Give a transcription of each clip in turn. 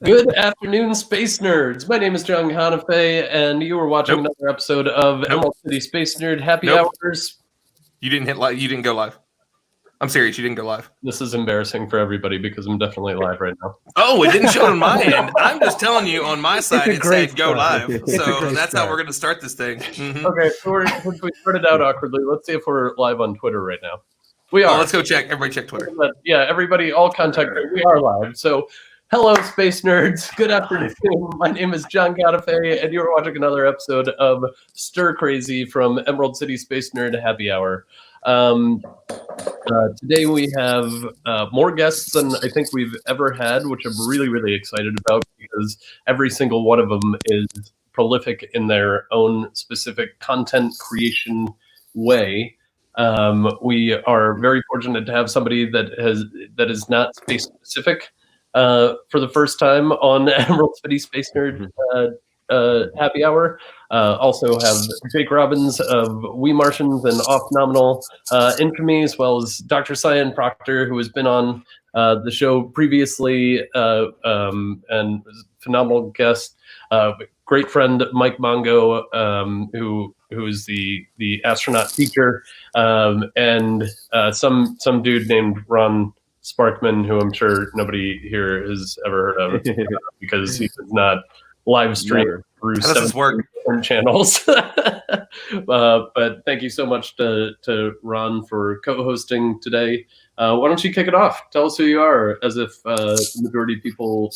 Good afternoon, space nerds. My name is John Hanafe, and you are watching another episode of Emerald City Space Nerd Happy Hours. You didn't hit live. You didn't go live. I'm serious. You didn't go live. This is embarrassing for everybody because I'm definitely live right now. Oh, it didn't show on my end. I'm just telling you, on my side, it said go live. So that's how we're going to start this thing. Mm-hmm. Okay, so since we started out awkwardly, let's see if we're live on Twitter right now. We are. Oh, let's go check. Everybody check Twitter. Yeah, everybody, all contact. We are live. So, hello, space nerds. Good afternoon. My name is John Gadafe, and you're watching another episode of Stir Crazy from Emerald City Space Nerd Happy Hour. Today we have more guests than I think we've ever had, which I'm really, really excited about because every single one of them is prolific in their own specific content creation way. We are very fortunate to have somebody that is not space specific for the first time on Emerald City Space Nerd Happy Hour. Also have Jake Robbins of We Martians and Off Nominal Infamy, as well as Dr. Cyan Proctor, who has been on the show previously and was a phenomenal guest. Great friend Mike Mongo, who is the astronaut teacher, and some dude named Ron Sparkman, who I'm sure nobody here has ever heard of because he does not live stream through 7 different channels. But thank you so much to Ron for co-hosting today. Why don't you kick it off? Tell us who you are, as if the majority of people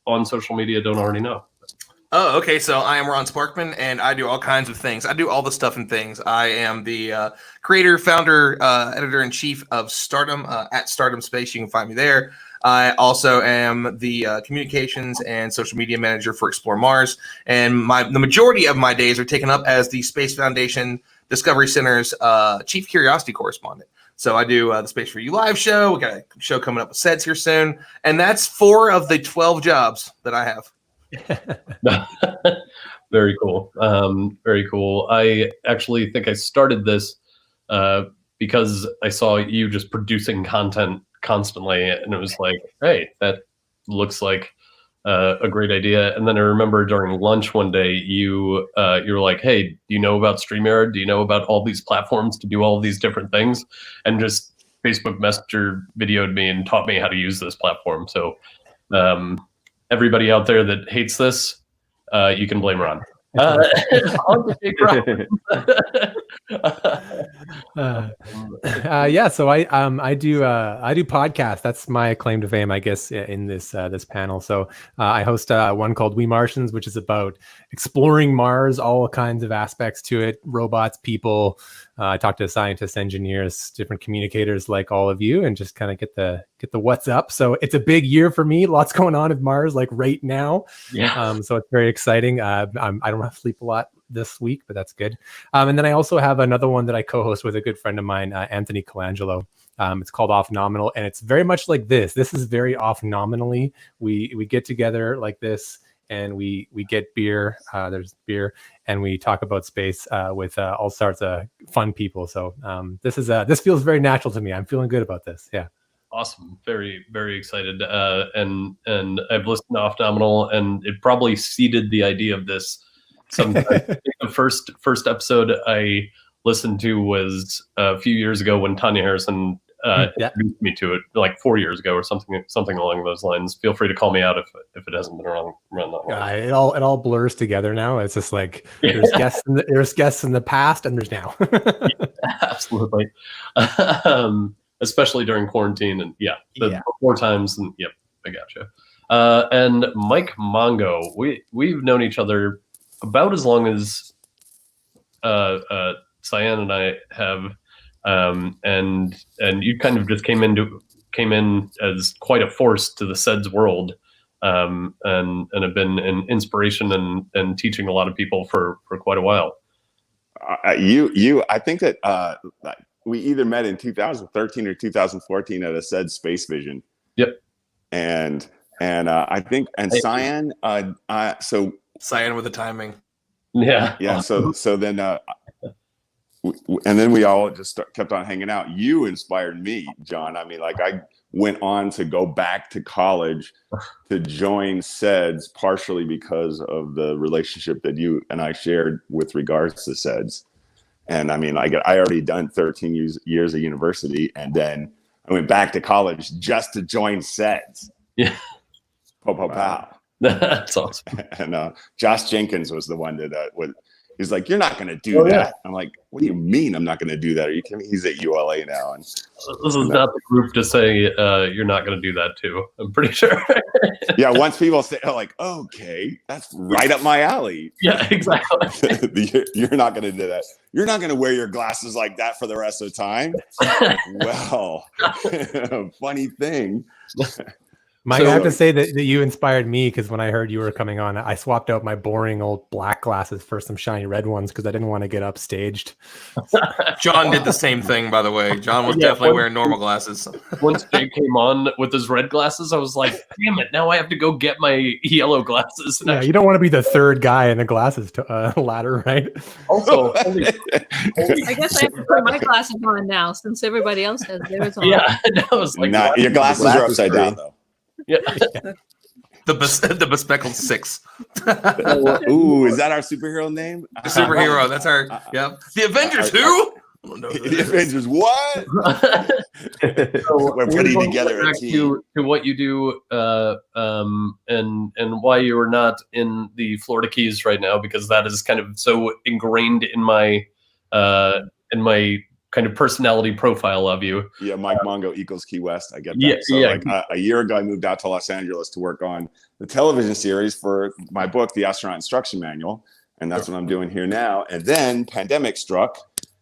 on social media don't already know. Oh, okay. So I am Ron Sparkman, and I do all kinds of things. I do all the stuff and things. I am the creator, founder, editor-in-chief of Stardom at Stardom Space. You can find me there. I also am the communications and social media manager for Explore Mars, and the majority of my days are taken up as the Space Foundation Discovery Center's chief curiosity correspondent. So I do the Space for You live show. We got a show coming up with SEDS here soon, and that's 4 of the 12 jobs that I have. Very cool. Very cool. I actually think I started this because I saw you just producing content constantly, and it was like, hey, that looks like a great idea. And then I remember during lunch one day, you were like, hey, do you know about StreamYard? Do you know about all these platforms to do all these different things? And just Facebook Messenger videoed me and taught me how to use this platform. So everybody out there that hates this, you can blame Ron. Yeah, so I do podcasts. That's my claim to fame, I guess, in this panel. So I host one called We Martians, which is about exploring Mars, all kinds of aspects to it, robots, people. I talk to scientists, engineers, different communicators like all of you, and just kind of get the what's up. So it's a big year for me. Lots going on at Mars, like right now. Yeah. So it's very exciting. I don't have to sleep a lot this week, but that's good. And then I also have another one that I co-host with a good friend of mine, Anthony Colangelo. It's called Off Nominal, and it's very much like this. This is very off nominally. We get together like this, and we get beer. There's beer, and we talk about space with all sorts of fun people. So this feels very natural to me. I'm feeling good about this. Yeah. Awesome. Very, very excited. And I've listened to Off Nominal, and it probably seeded the idea of this. Sometime. I think the first episode I listened to was a few years ago when Tanya Harrison introduced me to it, like 4 years ago or something along those lines. Feel free to call me out if it hasn't been around that long. It all blurs together now. It's just like there's guests in the past, and there's now. Yeah, absolutely. Especially during quarantine, and before times, and yep, I gotcha. And Mike Mongo, we've known each other about as long as Cyan and I have, and you kind of just came in as quite a force to the SEDS world, and have been an inspiration and teaching a lot of people for quite a while. I think that we either met in 2013 or 2014 at a SEDS Space Vision. Yep. And I think Cyan, so Cyan with the timing. Yeah. Yeah. So then, and then we all just kept on hanging out. You inspired me, John. I mean, like went on to go back to college to join SEDS, partially because of the relationship that you and I shared with regards to SEDS. And I mean, I already done 13 years of university, and then I went back to college just to join SEDS. Yeah. Pow, pow, pow. That's awesome. And Josh Jenkins was the one that he's like, "You're not going to do that." Yeah. I'm like, "What do you mean I'm not going to do that? Are you kidding me?" He's at ULA now. And this is not the group to say you're not going to do that too. I'm pretty sure. Yeah, once people say, like, "Okay, that's right up my alley." Yeah, exactly. You're not going to do that. You're not going to wear your glasses like that for the rest of the time. Well, funny thing. Mike, I have to say that you inspired me, because when I heard you were coming on, I swapped out my boring old black glasses for some shiny red ones because I didn't want to get upstaged. John did the same thing, by the way. John was definitely wearing normal glasses. Once Jay came on with his red glasses, I was like, damn it, now I have to go get my yellow glasses. Yeah, you don't want to be the third guy in the glasses ladder, right? Also, I guess I have to put my glasses on now since everybody else has theirs on. yeah, I was like, your glasses are upside down, though. Yeah. The bespeckled 6. Ooh, is that our superhero name? The superhero. That's our. Yep. The Avengers. Who? The Avengers. What? So we're putting together a back team. to what you do, and why you are not in the Florida Keys right now, because that is kind of so ingrained in my kind of personality profile of you. Yeah, Mike Mongo equals Key West. I get that. Yeah, so yeah. like a year ago, I moved out to Los Angeles to work on the television series for my book, The Astronaut Instruction Manual. And that's what I'm doing here now. And then pandemic struck.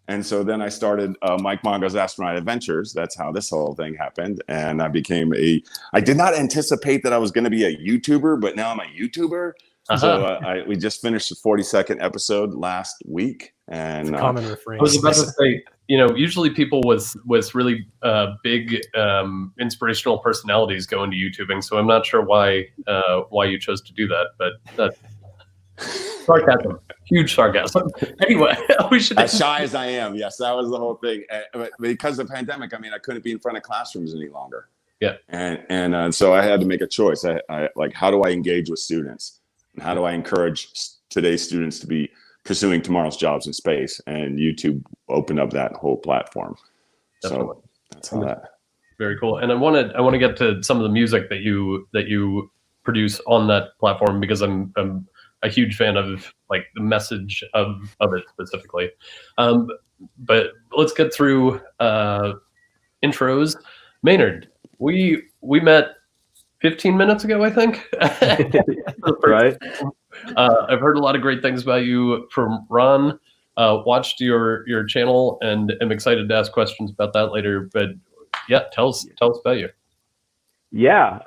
And so then I started Mike Mongo's Astronaut Adventures. That's how this whole thing happened. And I did not anticipate that I was going to be a YouTuber, but now I'm a YouTuber. So we just finished the 42nd episode last week. And common refrain. I was about to say, usually people with really big inspirational personalities go into YouTubing. So I'm not sure why you chose to do that, but that's sarcasm, huge sarcasm. Anyway, we should. As shy as I am, yes, that was the whole thing. But because of the pandemic, I mean, I couldn't be in front of classrooms any longer. Yeah, and so I had to make a choice. I like, how do I engage with students, and how do I encourage today's students to be pursuing tomorrow's jobs in space? And YouTube opened up that whole platform. Definitely. So that's how that. Very cool. And I want to get to some of the music that you produce on that platform, because I'm a huge fan of like the message of it specifically. But let's get through intros. Maynard, we met 15 minutes ago, I think. Right. I've heard a lot of great things about you from Ron. Watched your channel and am excited to ask questions about that later. But yeah, tell us about you. Yeah.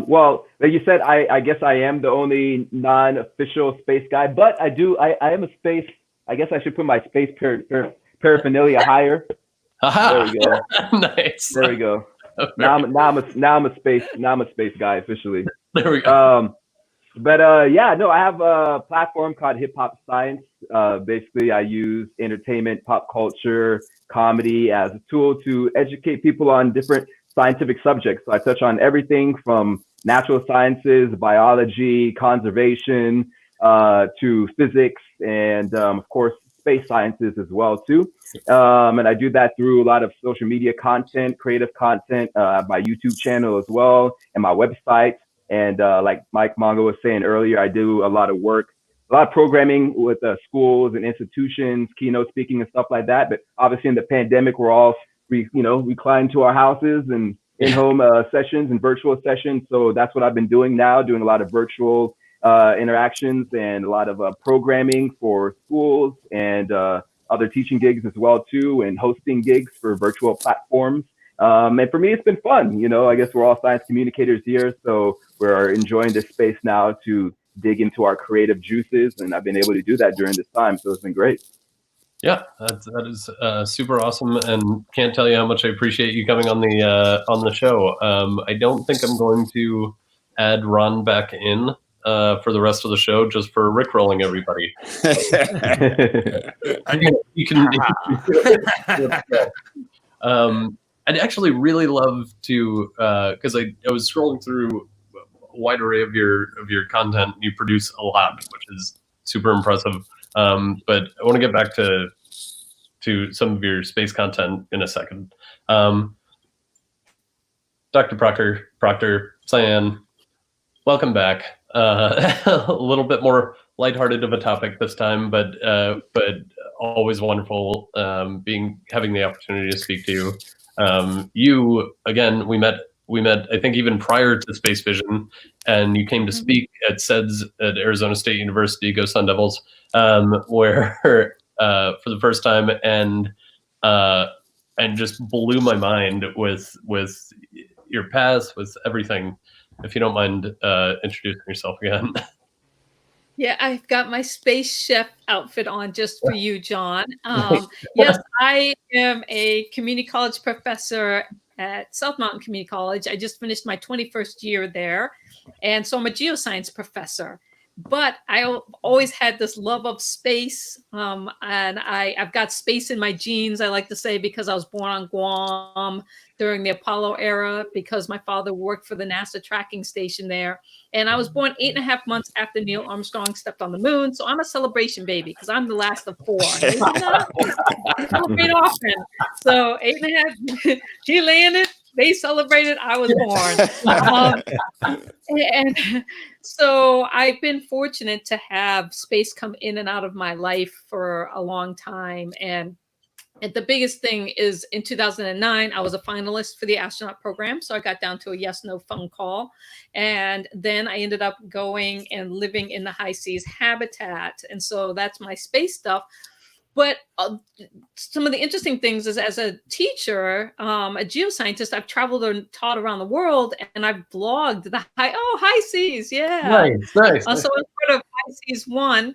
Well, like you said, I guess I am the only non-official space guy, but I am a space. I guess I should put my space paraphernalia higher. There we go. Nice. There we go. Now I'm a space guy officially. There we go. I have a platform called Hip Hop Science. Basically, I use entertainment, pop culture, comedy as a tool to educate people on different scientific subjects. So I touch on everything from natural sciences, biology, conservation, to physics, and of course, space sciences as well too. And I do that through a lot of social media content, creative content, my YouTube channel as well, and my website. And like Mike Mongo was saying earlier, I do a lot of work, a lot of programming with schools and institutions, keynote speaking and stuff like that. But obviously in the pandemic, we're all reclined to our houses and in-home sessions and virtual sessions. So that's what I've been doing now, doing a lot of virtual interactions and a lot of programming for schools and other teaching gigs as well too, and hosting gigs for virtual platforms. And for me, it's been fun. I guess we're all science communicators here, so we're enjoying this space now to dig into our creative juices, and I've been able to do that during this time, so it's been great. Yeah, that is super awesome, and can't tell you how much I appreciate you coming on the show. I don't think I'm going to add Ron back in for the rest of the show, just for rickrolling everybody. You can. I'd actually really love to, because I was scrolling through a wide array of your content. You produce a lot, which is super impressive. But I want to get back to some of your space content in a second. Dr. Proctor, Cyan, welcome back. A little bit more lighthearted of a topic this time, but always wonderful having the opportunity to speak to you. You again, we met I think even prior to Space Vision, and you came to speak at SEDS at Arizona State University. Go Sun Devils! Where for the first time, and just blew my mind with your past, with everything. If you don't mind introducing yourself again. Yeah, I've got my space chef outfit on just for you, John. Yes, I am a community college professor at South Mountain Community College. I just finished my 21st year there. And so I'm a geoscience professor. But I always had this love of space. And I've got space in my genes, I like to say, because I was born on Guam during the Apollo era, because my father worked for the NASA tracking station there. And I was born 8.5 months after Neil Armstrong stepped on the moon. So I'm a celebration baby because I'm the last of 4. They do not celebrate often. So 8.5, he landed, they celebrated, I was born. And so I've been fortunate to have space come in and out of my life for a long time. And the biggest thing is in 2009, I was a finalist for the astronaut program. So I got down to a yes/no phone call. And then I ended up going and living in the high seas habitat. And so that's my space stuff. But some of the interesting things is, as a teacher, a geoscientist, I've traveled and taught around the world, and I've blogged the high seas. Yeah. Nice. So I was part of High Seas 1.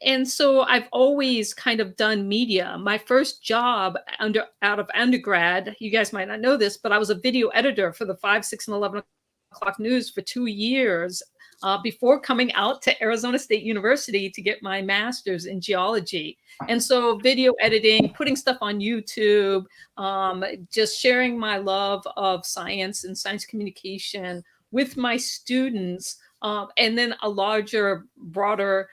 And so I've always kind of done media. My first job out of undergrad, you guys might not know this, but I was a video editor for the 5, 6, and 11 o'clock news for 2 years before coming out to Arizona State University to get my master's in geology. And so video editing, putting stuff on YouTube, just sharing my love of science and science communication with my students, and then a larger, broader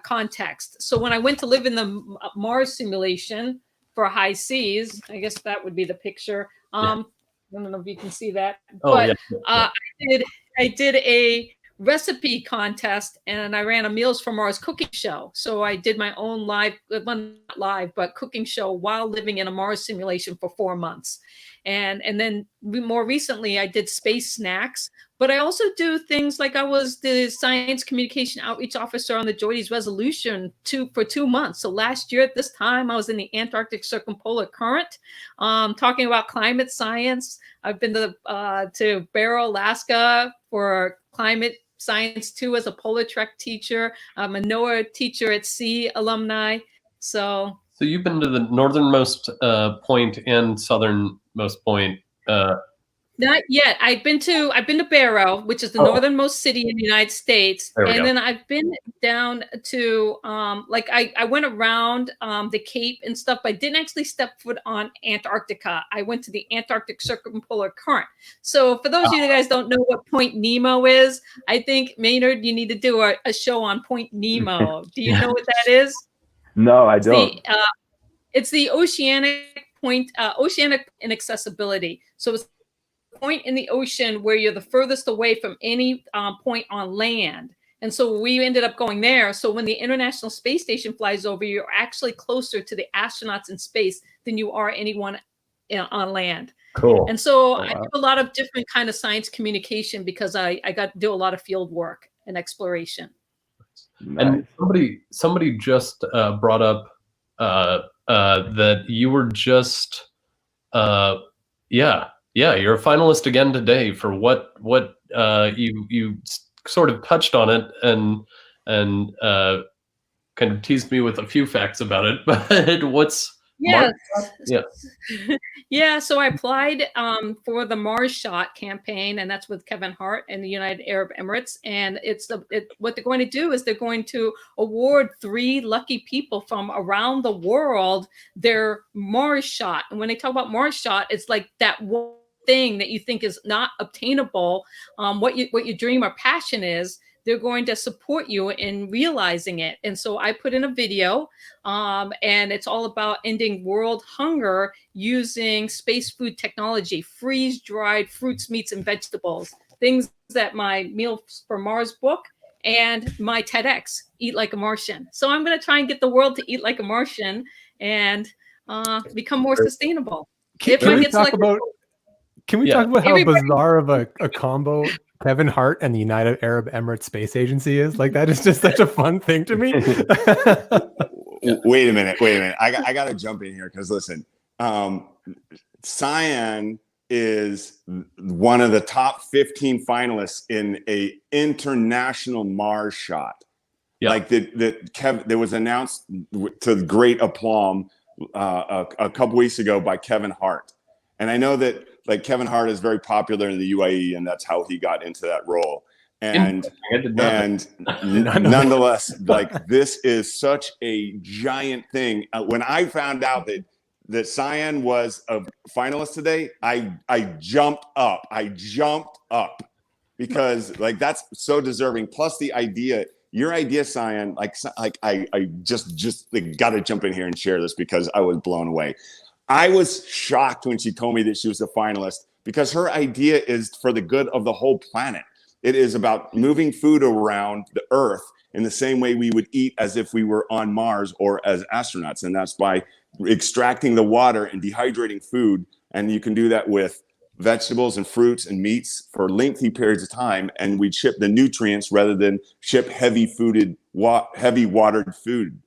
context. So when I went to live in the Mars simulation for High Seas, I guess that would be the picture. I don't know if you can see that, but I did a recipe contest, and I ran a Meals for Mars cooking show. So I did my own not cooking show while living in a Mars simulation for 4 months. And then more recently, I did space snacks, but I also do things like I was the science communication outreach officer on the JOIDES resolution for 2 months. So last year at this time, I was in the Antarctic Circumpolar Current, talking about climate science. I've been to Barrow, Alaska for climate science too, as a polar trek teacher. I'm a NOAA teacher at sea alumni. So you've been to the northernmost point and southernmost point. Not yet. I've been to Barrow, which is the northernmost city in the United States. And then I've been down to I went around the Cape and stuff, but I didn't actually step foot on Antarctica. I went to the Antarctic Circumpolar Current. So for those of you that guys don't know what Point Nemo is, I think, Maynard, you need to do a show on Point Nemo. Do you know what that is? No, I don't. It's the oceanic point, oceanic inaccessibility. So it's point in the ocean where you're the furthest away from any point on land. And so we ended up going there. So when the International Space Station flies over, you're actually closer to the astronauts in space than you are anyone on land. Cool. And so I do a lot of different kind of science communication because I got to do a lot of field work and exploration. Nice. And somebody just brought up that you were just you're a finalist again today for what you sort of touched on it and kind of teased me with a few facts about it, but Yes. Yeah. Yeah, so I applied for the Mars Shot campaign, and that's with Kevin Hart and the United Arab Emirates. And what they're going to do is they're going to award 3 lucky people from around the world their Mars Shot. And when they talk about Mars Shot, it's like that one thing that you think is not obtainable, what your dream or passion is. They're going to support you in realizing it. And so I put in a video, and it's all about ending world hunger using space food technology, freeze-dried fruits, meats, and vegetables, things that my Meals for Mars book and my TEDx, Eat Like a Martian. So I'm going to try and get the world to eat like a Martian and become more sustainable. Can we talk about how bizarre of a combo Kevin Hart and the United Arab Emirates Space Agency is? Like, that is just such a fun thing to me. Wait a minute. I got to jump in here because listen, Cyan is one of the top 15 finalists in a international Mars shot. Yeah. Like there was announced to great aplomb a couple weeks ago by Kevin Hart. And I know that like Kevin Hart is very popular in the UAE, and that's how he got into that role. And nonetheless, like this is such a giant thing. When I found out that Cyan was a finalist today, I jumped up. Because like that's so deserving. Plus the idea, your idea, Cyan, I just got to jump in here and share this because I was blown away. I was shocked when she told me that she was a finalist because her idea is for the good of the whole planet. It is about moving food around the Earth in the same way we would eat as if we were on Mars or as astronauts. And that's by extracting the water and dehydrating food. And you can do that with vegetables and fruits and meats for lengthy periods of time. And we ship the nutrients rather than ship heavy watered food.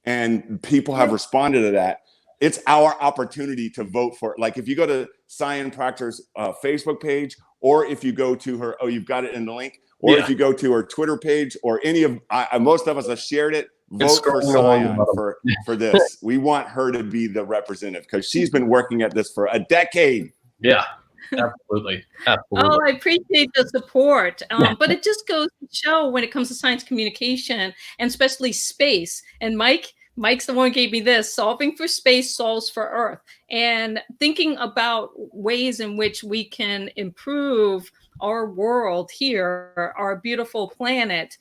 And people have responded to that. It's our opportunity to vote for it. Like if you go to Cyan Proctor's Facebook page, or if you go to her, you've got it in the link, or if you go to her Twitter page, or any of, most of us have shared it, vote for Cyan for this. We want her to be the representative because she's been working at this for a decade. Yeah, absolutely. Oh, I appreciate the support. But it just goes to show when it comes to science communication, and especially space. And Mike's the one who gave me this: solving for space solves for Earth. And thinking about ways in which we can improve our world here, our beautiful planet,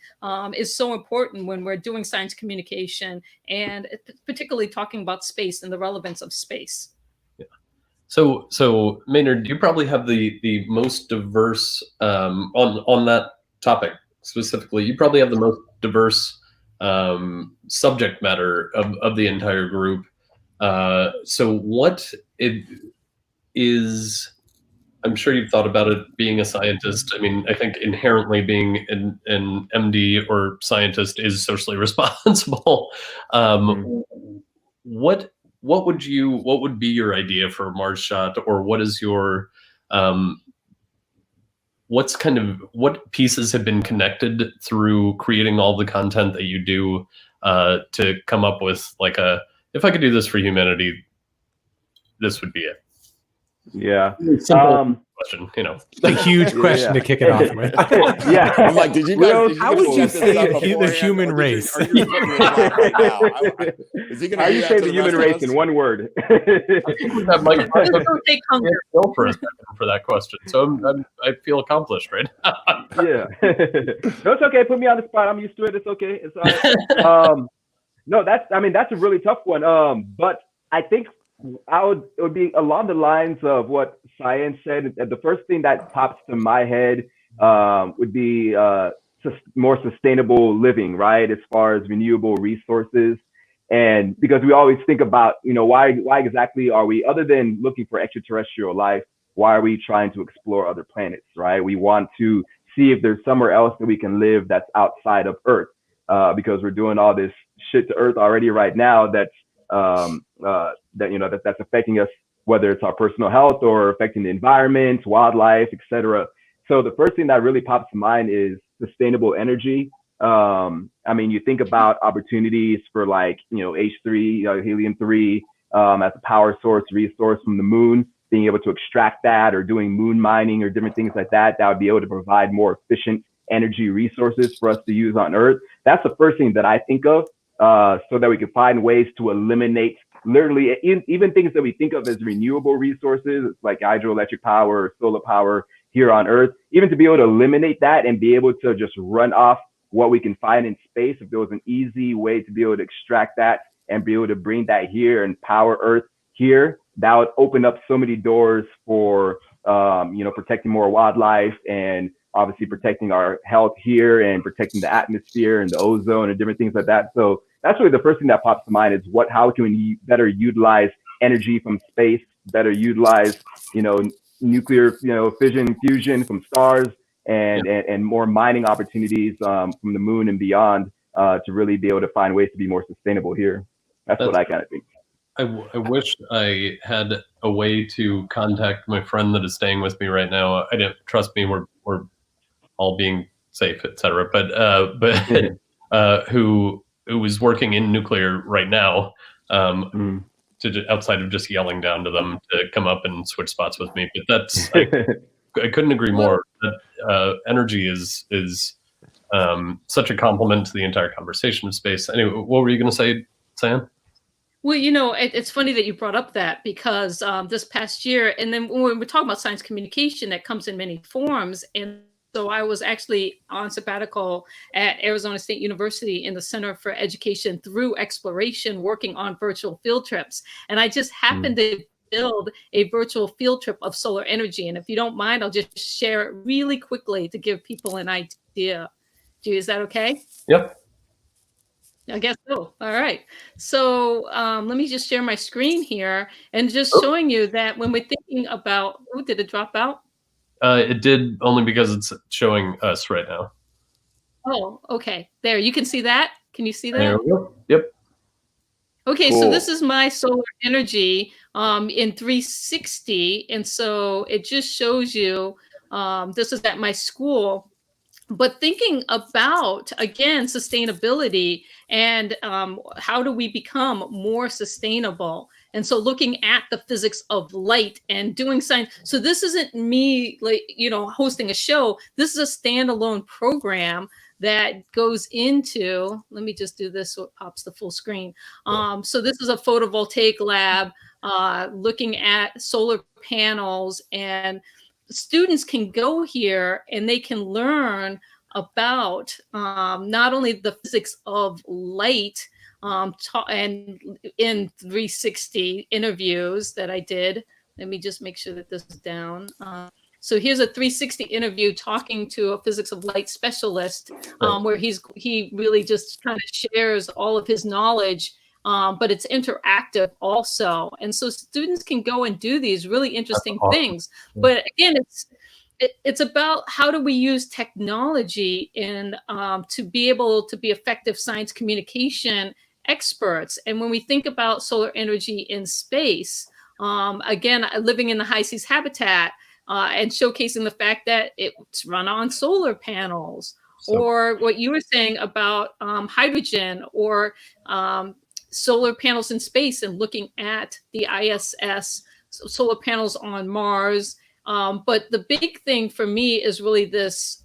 is so important when we're doing science communication, and particularly talking about space and the relevance of space. Yeah. So Maynard, you probably have the most diverse on that topic specifically. You probably have the most diverse subject matter of the entire group. So what it is, I'm sure you've thought about it being a scientist. I mean, I think inherently being an MD or scientist is socially responsible. What would be your idea for a Mars shot, or what is your what pieces have been connected through creating all the content that you do to come up with like if I could do this for humanity, this would be it? Yeah. Question, a huge question to kick it off with. Yeah. I'm like, did you guys? How would you say the human race? How you say the human race in one word? Mike for a second for that question, so I feel accomplished right now. Yeah. No, it's okay. Put me on the spot. I'm used to it. It's okay. It's all right. No, that's a really tough one. But I think it would be along the lines of what Cyan said. The first thing that pops to my head would be more sustainable living, right? As far as renewable resources. And because we always think about, why exactly are we, other than looking for extraterrestrial life, why are we trying to explore other planets, right? We want to see if there's somewhere else that we can live that's outside of Earth, because we're doing all this shit to Earth already right now that's affecting us, whether it's our personal health or affecting the environment, wildlife, etc. So the first thing that really pops to mind is sustainable energy. You think about opportunities for H3, helium-3, as a power source, resource from the moon, being able to extract that, or doing moon mining or different things like that, that would be able to provide more efficient energy resources for us to use on Earth. That's the first thing that I think of, so that we can find ways to eliminate literally even things that we think of as renewable resources, like hydroelectric power or solar power here on Earth, even to be able to eliminate that and be able to just run off what we can find in space. If there was an easy way to be able to extract that and be able to bring that here and power Earth here, that would open up so many doors for, protecting more wildlife, and obviously protecting our health here, and protecting the atmosphere and the ozone and different things like that. So that's really the first thing that pops to mind, is how can we better utilize energy from space, better utilize, nuclear, fission, fusion from stars, and more mining opportunities from the moon and beyond, to really be able to find ways to be more sustainable here. That's what I kind of think. I wish I had a way to contact my friend that is staying with me right now. I didn't trust me. We're all being safe, etc. But who is working in nuclear right now, to outside of just yelling down to them to come up and switch spots with me. But that's I couldn't agree more. That energy is such a complement to the entire conversation of space. Anyway, what were you going to say, Sam? Well, it's funny that you brought up that, because this past year, and then when we're talking about science communication, that comes in many forms. And so I was actually on sabbatical at Arizona State University in the Center for Education Through Exploration, working on virtual field trips. And I just happened to build a virtual field trip of solar energy. And if you don't mind, I'll just share it really quickly to give people an idea. Is that okay? Yep. I guess so. All right. So let me just share my screen here and just showing you that when we're thinking about, did it drop out? It did, only because it's showing us right now. Oh, okay. There, you can see that. Can you see that? There we go. Yep. Okay, Cool. so this is my solar energy in 360. And so it just shows you, this is at my school. But thinking about, again, sustainability and how do we become more sustainable? And so looking at the physics of light and doing science. So this isn't me, hosting a show. This is a standalone program that goes into, let me just do this so it pops the full screen. So this is a photovoltaic lab looking at solar panels, and students can go here and they can learn about not only the physics of light, and in 360 interviews that I did. Let me just make sure that this is down. So here's a 360 interview talking to a physics of light specialist, where he really just kind of shares all of his knowledge. But it's interactive also. And so students can go and do these really interesting things. But again, it's about how do we use technology to be able to be effective science communication experts. And when we think about solar energy in space, again, living in the high seas habitat, and showcasing the fact that it's run on solar panels, or what you were saying about hydrogen, or solar panels in space, and looking at the ISS, solar panels on Mars. But the big thing for me is really this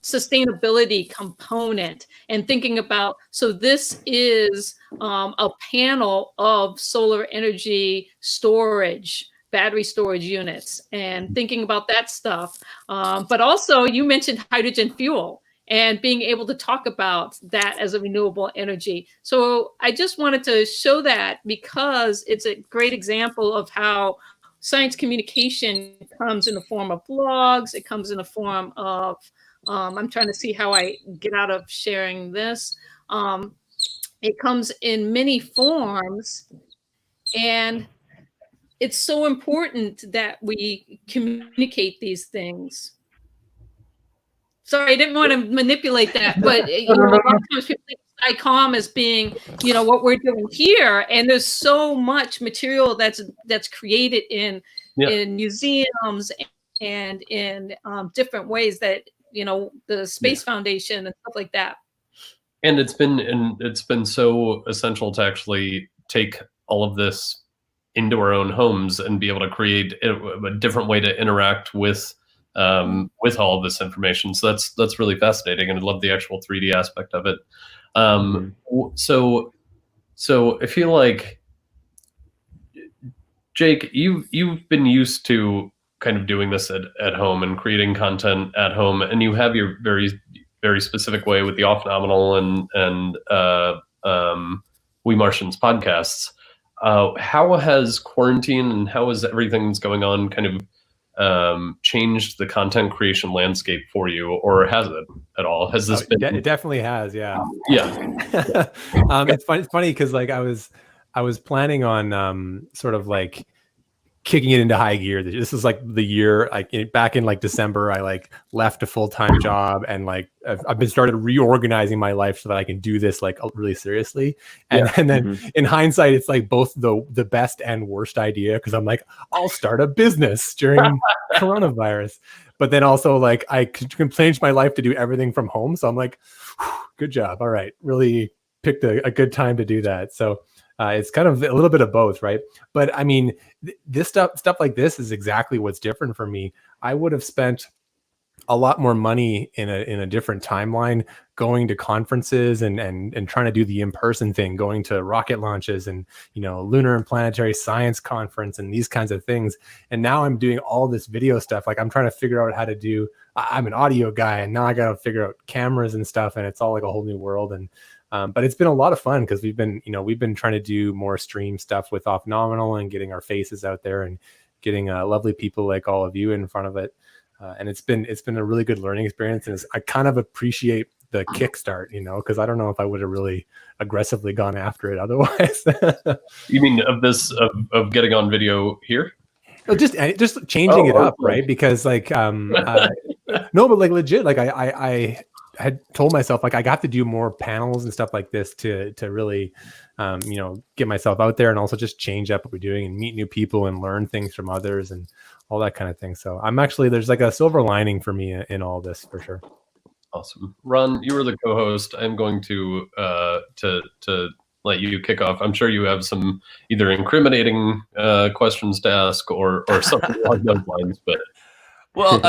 sustainability component, and thinking about, so this is a panel of solar energy storage, battery storage units, and thinking about that stuff. But also you mentioned hydrogen fuel, and being able to talk about that as a renewable energy. So I just wanted to show that, because it's a great example of how science communication comes in the form of blogs. It comes in the form of, I'm trying to see how I get out of sharing this. It comes in many forms, and it's so important that we communicate these things. Sorry, I didn't want to manipulate that, but a lot of times people think SciComm as being, what we're doing here, and there's so much material that's created in museums and in different ways that the Space Foundation and stuff like that. And it's been so essential to actually take all of this into our own homes and be able to create a different way to interact with all of this information. So that's really fascinating, and I love the actual 3D aspect of it. So I feel like, Jake, you've been used to kind of doing this at home and creating content at home, and you have your very specific way with the Off Nominal and We Martians podcasts. How has quarantine and how has everything that's going on kind of changed the content creation landscape for you, or has it at all? Has this been? It definitely has, yeah. Yeah. It's funny because like I was planning on sort of like kicking it into high gear. This is like the year, like back in like December, I like left a full-time job and like I've been started reorganizing my life so that I can do this like really seriously. And then in hindsight, it's like both the best and worst idea, because I'm like, I'll start a business during coronavirus. But then also like I can change my life to do everything from home. So I'm like, good job. All right. Really picked a good time to do that. So it's kind of a little bit of both, right? But I mean, this stuff like this is exactly what's different for me. I would have spent a lot more money in a different timeline, going to conferences and trying to do the in-person thing, going to rocket launches and, you know, lunar and planetary science conference and these kinds of things. And now I'm doing all this video stuff. Like I'm trying to figure out how to do, I'm an audio guy, and now I got to figure out cameras and stuff. And it's all like a whole new world. And but it's been a lot of fun because we've been trying to do more stream stuff with Off Nominal and getting our faces out there and getting lovely people like all of you in front of it. And it's been a really good learning experience. And I kind of appreciate the kickstart, you know, because I don't know if I would have really aggressively gone after it otherwise. You mean of getting on video here? Just changing it up, right? Because like no, but like legit, like I had told myself like I got to do more panels and stuff like this to really you know, get myself out there and also just change up what we're doing and meet new people and learn things from others and all that kind of thing. So I'm actually, there's like a silver lining for me in all this for sure. Awesome. Ron, you were the co-host. I'm going to let you kick off. I'm sure you have some either incriminating questions to ask or something along those lines, but well,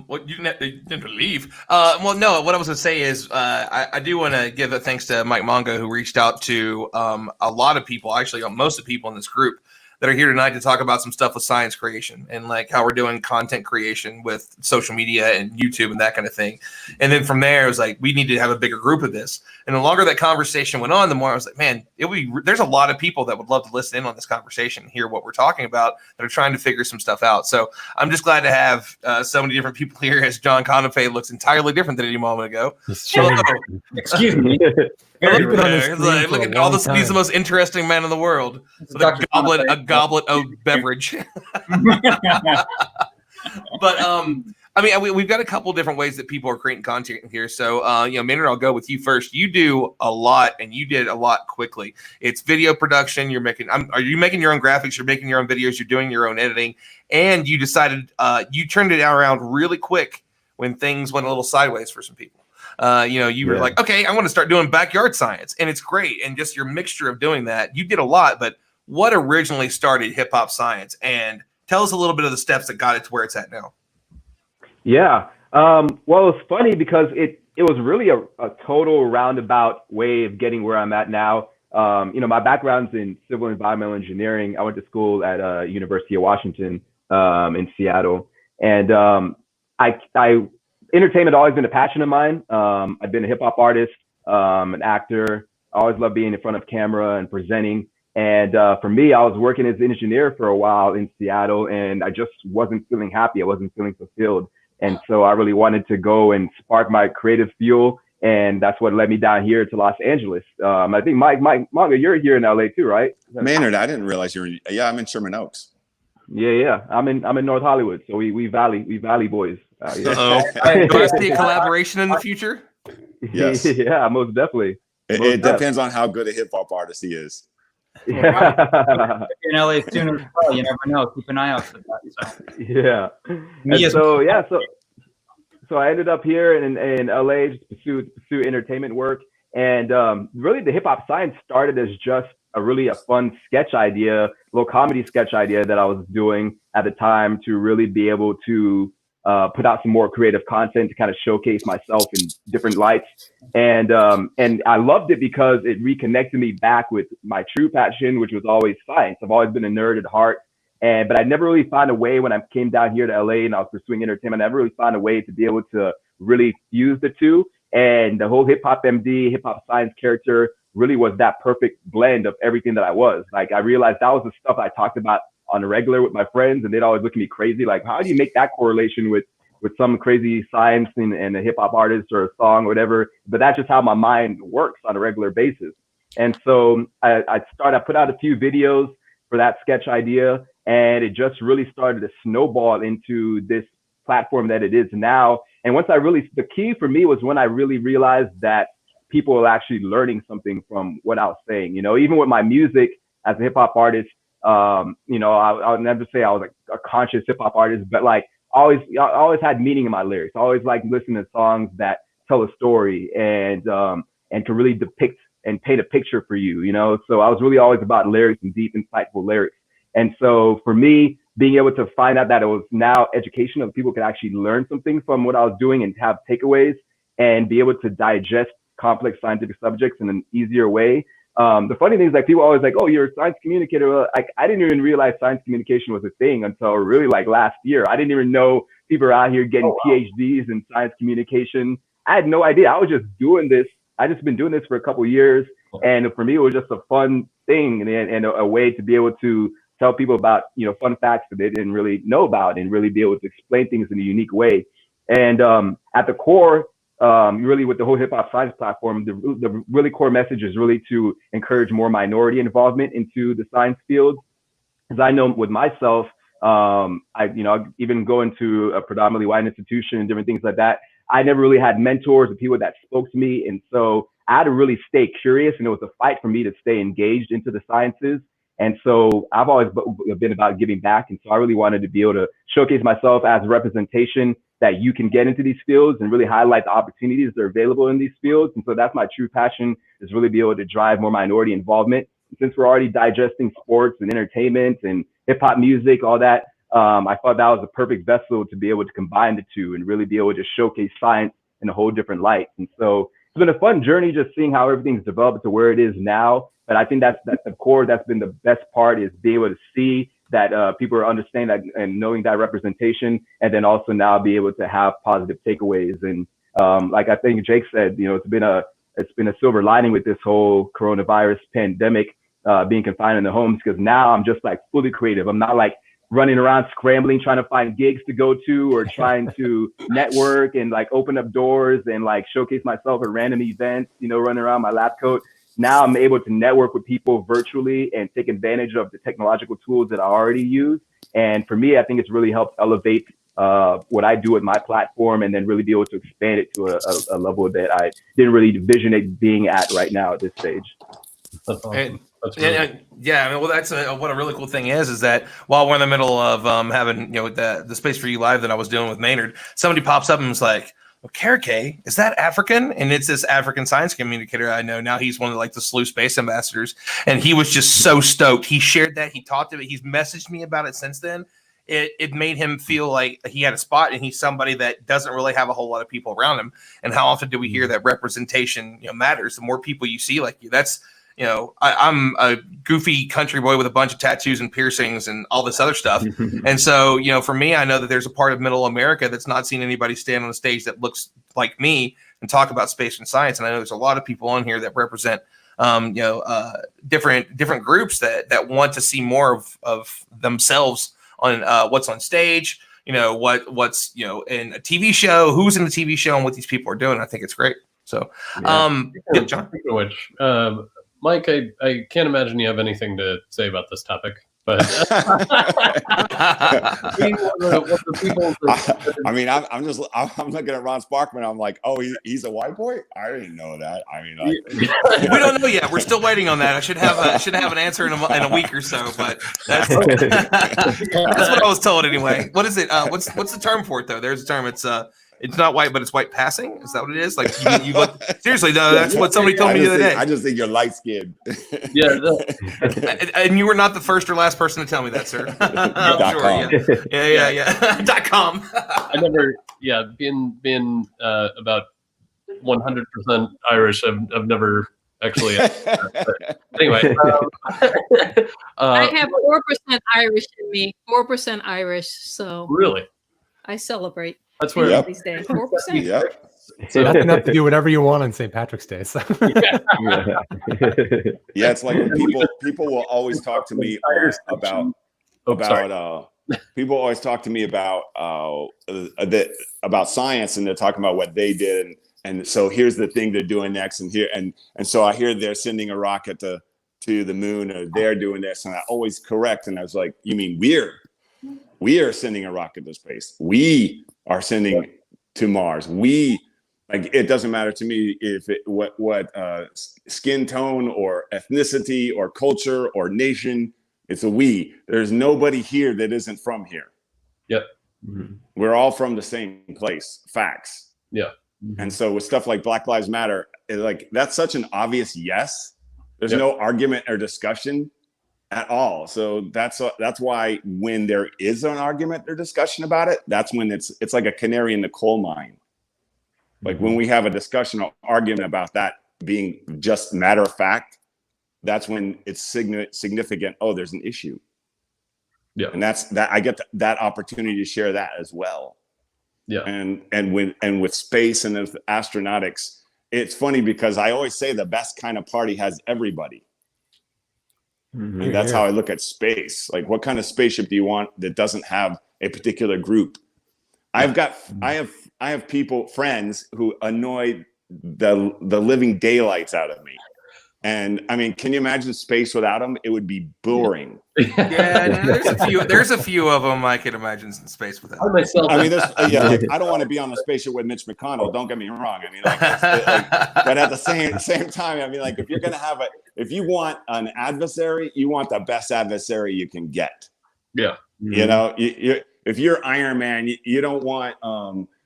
well, you didn't leave. Well, no, what I was going to say is I do want to give a thanks to Mike Mongo, who reached out to a lot of people, actually most of the people in this group that are here tonight to talk about some stuff with science creation and like how we're doing content creation with social media and YouTube and that kind of thing. And then from there, it was like, we need to have a bigger group of this. And the longer that conversation went on, the more I was like, man, there's a lot of people that would love to listen in on this conversation and hear what we're talking about that are trying to figure some stuff out. So I'm just glad to have so many different people here, as John Conafe looks entirely different than any moment ago. Excuse me. Like, look at all this. He's the most interesting man in the world. With a goblet of beverage. But I mean, we've got a couple different ways that people are creating content here. So, you know, Maynard, I'll go with you first. You do a lot, and you did a lot quickly. It's video production. Are you making your own graphics? You're making your own videos. You're doing your own editing, and you decided you turned it around really quick when things went a little sideways for some people. You know, you were like, okay, I want to start doing backyard science, and it's great. And just your mixture of doing that, you did a lot. But what originally started Hip Hop Science? And tell us a little bit of the steps that got it to where it's at now. Yeah. Well, it's funny because it was really a total roundabout way of getting where I'm at now. You know, my background's in civil and environmental engineering. I went to school at University of Washington in Seattle, and entertainment always been a passion of mine. I've been a hip hop artist, an actor. I always loved being in front of camera and presenting. And for me, I was working as an engineer for a while in Seattle, and I just wasn't feeling happy. I wasn't feeling fulfilled. And so I really wanted to go and spark my creative fuel. And that's what led me down here to Los Angeles. I think Mike Manga, you're here in LA too, right? Maynard, I didn't realize you were. Yeah, I'm in Sherman Oaks. Yeah. I'm in North Hollywood. So we Valley boys. Do I see a collaboration in the future? Yes. Yeah, most definitely. It depends on how good a hip hop artist he is. Yeah. In LA soon as well. You never know. Keep an eye out for that. So. Yeah. So I ended up here in LA just to pursue entertainment work. And really the Hip Hop Science started as just a fun sketch idea, a little comedy sketch idea that I was doing at the time to really be able to put out some more creative content to kind of showcase myself in different lights. And I loved it because it reconnected me back with my true passion, which was always science. I've always been a nerd at heart. But I never really found a way when I came down here to LA and I was pursuing entertainment, I never really found a way to be able to really fuse the two. And the whole hip hop MD, hip hop science character really was that perfect blend of everything that I was. Like, I realized that was the stuff I talked about on a regular with my friends, and they'd always look at me crazy. Like, how do you make that correlation with some crazy science and a hip hop artist or a song or whatever? But that's just how my mind works on a regular basis. And so I put out a few videos for that sketch idea, and it just really started to snowball into this platform that it is now. And the key for me was when I really realized that people are actually learning something from what I was saying. You know, even with my music as a hip hop artist, you know, I'll never say I was like a conscious hip hop artist, but like I always had meaning in my lyrics. I always like listening to songs that tell a story and can really depict and paint a picture for you, you know? So I was really always about lyrics and deep, insightful lyrics. And so for me, being able to find out that it was now educational, people could actually learn something from what I was doing and have takeaways and be able to digest complex scientific subjects in an easier way. The funny thing is, like, people are always like, oh, you're a science communicator. Like, I didn't even realize science communication was a thing until really like last year. I didn't even know people are out here getting PhDs in science communication. I had no idea. I was just doing this. I just been doing this for a couple of years. And for me, it was just a fun thing and a way to be able to tell people about, you know, fun facts that they didn't really know about and really be able to explain things in a unique way. And at the core, really with the whole hip hop science platform, the really core message is really to encourage more minority involvement into the science field. As I know with myself, even going to a predominantly white institution and different things like that, I never really had mentors or people that spoke to me. And so I had to really stay curious, and it was a fight for me to stay engaged into the sciences. And so I've always been about giving back. And so I really wanted to be able to showcase myself as a representation that you can get into these fields and really highlight the opportunities that are available in these fields. And so that's my true passion, is really be able to drive more minority involvement. And since we're already digesting sports and entertainment and hip hop music, all that, I thought that was a perfect vessel to be able to combine the two and really be able to showcase science in a whole different light. And so it's been a fun journey just seeing how everything's developed to where it is now. But I think that's the core. That's been the best part, is being able to see that people are understanding that and knowing that representation, and then also now be able to have positive takeaways. And like I think Jake said, you know, it's been a silver lining with this whole coronavirus pandemic, being confined in the homes, because now I'm just like fully creative. I'm not like running around scrambling, trying to find gigs to go to or trying to network and like open up doors and like showcase myself at random events, you know, running around my lab coat. Now I'm able to network with people virtually and take advantage of the technological tools that I already use. And for me, I think it's really helped elevate what I do with my platform, and then really be able to expand it to a level that I didn't really envision it being at right now at this stage. That's awesome. Yeah, I mean, well, that's what a really cool thing is that while we're in the middle of having, you know, the Space for You Live that I was doing with Maynard, somebody pops up and was like, well, Karake, is that African? And it's this African science communicator I know. Now he's one of like the SLU space ambassadors, and he was just so stoked. He shared that. He talked about it. He's messaged me about it since then. It made him feel like he had a spot, and he's somebody that doesn't really have a whole lot of people around him. And how often do we hear that representation, you know, matters? The more people you see like you, that's, you know, I'm a goofy country boy with a bunch of tattoos and piercings and all this other stuff. And so, you know, for me, I know that there's a part of middle America that's not seen anybody stand on a stage that looks like me and talk about space and science. And I know there's a lot of people on here that represent, different groups that want to see more of themselves on what's on stage, you know, what's, you know, in a TV show, who's in the TV show, and what these people are doing. I think it's great. So, John. Speaking of which, Mike, I can't imagine you have anything to say about this topic, but I mean, I'm looking at Ron Sparkman. I'm like, oh, he's a white boy. I didn't know that. I mean, we don't know yet. We're still waiting on that. I should have an answer in a week or so, but that's what I was told anyway. What is it? What's the term for it though? There's a term. It's It's not white, but it's white passing. Is that what it is? Like you look seriously? No, that's what somebody told me the other day. I just think you're light skinned. Yeah, and you were not the first or last person to tell me that, sir. I'm sure. Yeah. .com. I never. Yeah, being about 100% Irish, I've never actually. Anyway, I have 4% Irish in me. 4% Irish. So really, I celebrate. that's where. these days. 4%. Yep. So That's enough to do whatever you want on St. Patrick's Day. So. Yeah, it's like when people will always talk to me about people always talk to me about science, and they're talking about what they did, and so here's the thing they're doing next, and so I hear they're sending a rocket to the moon, or they're doing this, and I always correct, and I was like, you mean we are sending a rocket to space, we are sending to Mars, it doesn't matter to me if what skin tone or ethnicity or culture or nation. It's a we. There's nobody here that isn't from here. Yep. Mm-hmm. We're all from the same place. Facts. Yeah. And so with stuff like Black Lives Matter, that's such an obvious yes. There's no argument or discussion at all. So that's why when there is an argument or discussion about it, that's when it's like a canary in the coal mine. Like when we have a discussion or argument about that being just matter of fact, that's when it's significant. Oh, there's an issue. Yeah. And I get that opportunity to share that as well. Yeah. And with space and with astronautics, it's funny because I always say the best kind of party has everybody. Mm-hmm. And that's how I look at space. Like, what kind of spaceship do you want that doesn't have a particular group? I have friends who annoy the living daylights out of me. And I mean, can you imagine space without them? It would be boring. Yeah, there's a few of them I can imagine in space without. I myself. I mean, I don't want to be on a spaceship with Mitch McConnell. Don't get me wrong. I mean, but at the same time, I mean, like, if you're gonna if you want an adversary, you want the best adversary you can get. Yeah. Mm-hmm. You know, if you're Iron Man, you don't want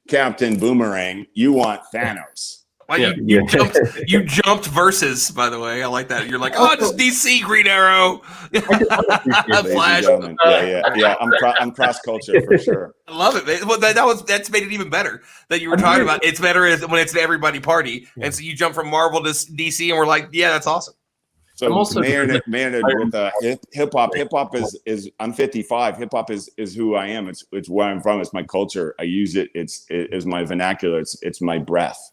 Captain Boomerang. You want Thanos. Like you jumped versus, by the way. I like that. You're like, oh, just DC Green Arrow. Flash. Yeah. I'm cross culture for sure. I love it, man. Well, that's made it even better that you were talking about. It's better when it's an everybody party, and so you jump from Marvel to DC, and we're like, yeah, that's awesome. So I'm also with hip hop. Hip hop is I'm 55. Hip hop is who I am. It's where I'm from. It's my culture. I use it. It's my vernacular. It's my breath.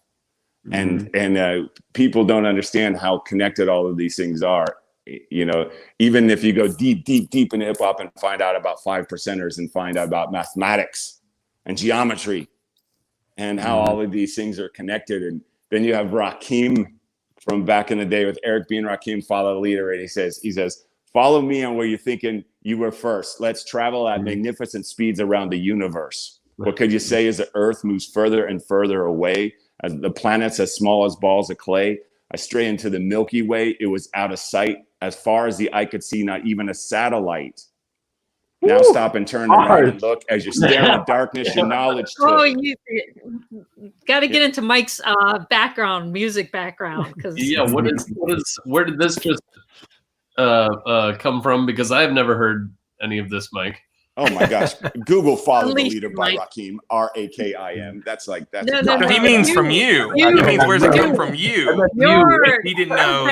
Mm-hmm. And people don't understand how connected all of these things are. You know, even if you go deep into hip hop and find out about 5%ers and find out about mathematics and geometry and how all of these things are connected. And then you have Rakim from back in the day with Eric B. and Rakim, follow the leader. And he says, follow me on where you're thinking you were first. Let's travel at magnificent speeds around the universe. What could you say as the earth moves further and further away? As the planets as small as balls of clay, I stray into the Milky Way. It was out of sight. As far as the eye could see, not even a satellite. Now stop and turn around and look. As you stare in darkness, your knowledge took. Oh, you got to get into Mike's music background. Yeah, where did this just come from? Because I have never heard any of this, Mike. Oh my gosh! Google "Follow the Leader" by Rakim, Rakim. That's like that. No, he means from you. He means where's it coming from you? He didn't know.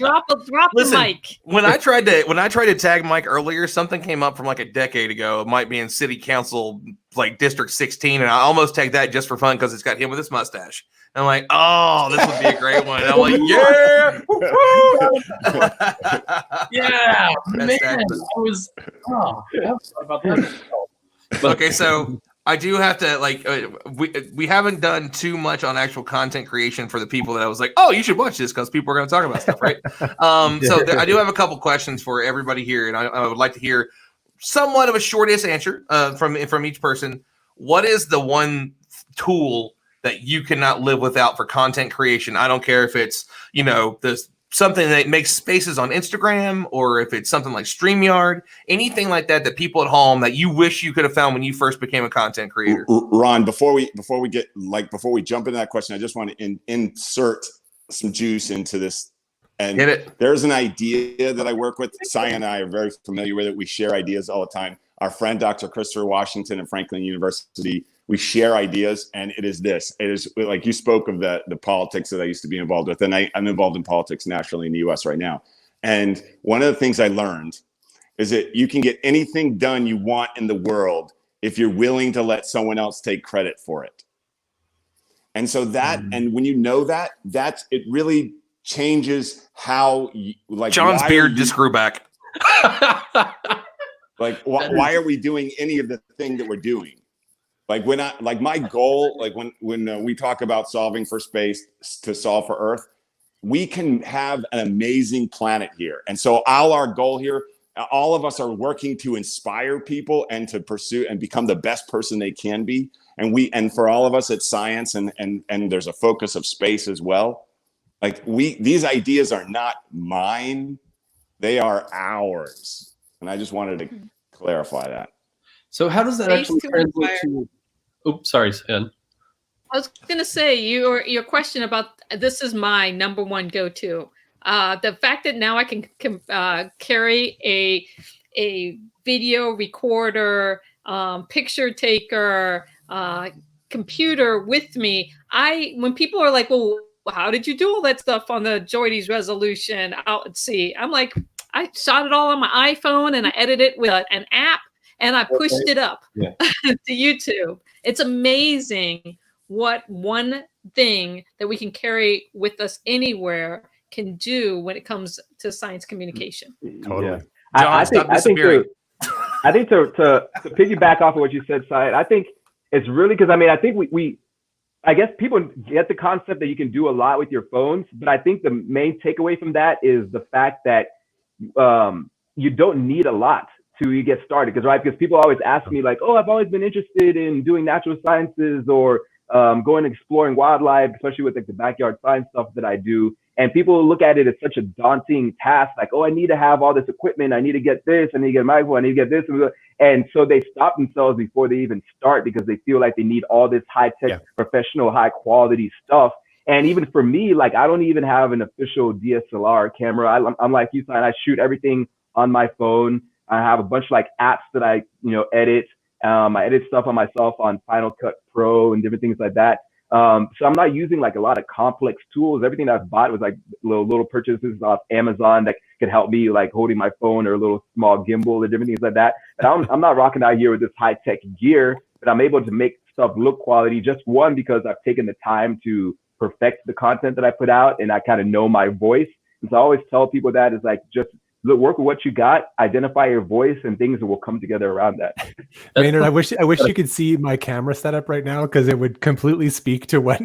Drop the mic. When I tried to tag Mike earlier, something came up from like a decade ago. It might be in City Council, like District 16, and I almost tagged that just for fun because it's got him with his mustache. And I'm like, oh, this would be a great one. And I'm like, yeah, yeah, man. I was about that. Okay, so I do have to we haven't done too much on actual content creation for the people that I was like, oh, you should watch this because people are going to talk about stuff, right? So I do have a couple questions for everybody here, and I would like to hear somewhat of a shortest answer from each person. What is the one tool that you cannot live without for content creation? I don't care if it's, the something that makes spaces on Instagram, or if it's something like StreamYard, anything like that that people at home that you wish you could have found when you first became a content creator? Ron, before we jump into that question, I just want to insert some juice into this. And Get it. There's an idea that I work with. Cy and I are very familiar with it. We share ideas all the time. Our friend, Dr. Christopher Washington at Franklin University, we share ideas, and it is this. It is like you spoke of the politics that I used to be involved with, and I'm involved in politics nationally in the U.S. right now. And one of the things I learned is that you can get anything done you want in the world if you're willing to let someone else take credit for it. And so and when you know that, it really changes how John's beard just grew back. Like, why are we doing any of the thing that we're doing? Like my goal, like when we talk about solving for space to solve for Earth, we can have an amazing planet here. And so our goal here, all of us are working to inspire people and to pursue and become the best person they can be. And for all of us, it's science and there's a focus of space as well. Like these ideas are not mine, they are ours. And I just wanted to clarify that. So how does that actually translate to? Oops, sorry, Ann. I was going to say your question about this is my number one go-to. The fact that now I can carry a video recorder, picture taker, computer with me. When people are like, well, how did you do all that stuff on the Joides resolution out at sea? I'm like, I shot it all on my iPhone and I edited it with an app and I pushed it up to YouTube. It's amazing what one thing that we can carry with us anywhere can do when it comes to science communication. Totally. John, I think to piggyback off of what you said, Syed, I think it's really because I think I guess people get the concept that you can do a lot with your phones, but I think the main takeaway from that is the fact that you don't need a lot to get started. Because people always ask me like, oh, I've always been interested in doing natural sciences or going exploring wildlife, especially with like the backyard science stuff that I do. And people look at it as such a daunting task, like, oh, I need to have all this equipment. I need to get this. I need to get a microphone. I need to get this. And so they stop themselves before they even start because they feel like they need all this high-tech, professional, high-quality stuff. And even for me, like, I don't even have an official DSLR camera. I'm like you, Simon. I shoot everything on my phone. I have a bunch of like apps that I, edit. I edit stuff on myself on Final Cut Pro and different things like that. So I'm not using like a lot of complex tools. Everything that I've bought was like little purchases off Amazon that could help me like holding my phone or a little small gimbal or different things like that. But I'm not rocking out here with this high tech gear, but I'm able to make stuff look quality. Just one, because I've taken the time to perfect the content that I put out and I kind of know my voice. And so I always tell people that is like, just work with what you got, identify your voice, and things will come together around that. Maynard, I wish you could see my camera setup right now because it would completely speak to what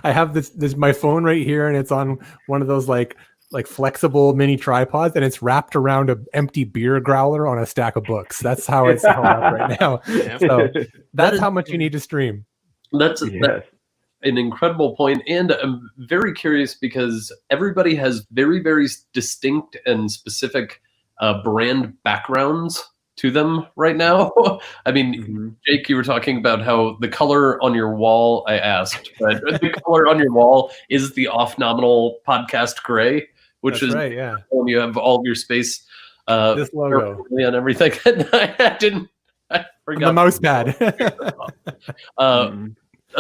I have. This my phone right here, and it's on one of those like flexible mini tripods, and it's wrapped around an empty beer growler on a stack of books. That's how it's held up right now. So that's how much you need to stream. That's an incredible point, and I'm very curious because everybody has very, very distinct and specific brand backgrounds to them right now. I mean, Jake, you were talking about how the color on your wall, I asked, but the color on your wall is the off-nominal podcast gray, which That's is right, yeah. When you have all of your space this logo and everything. I forgot the mouse pad.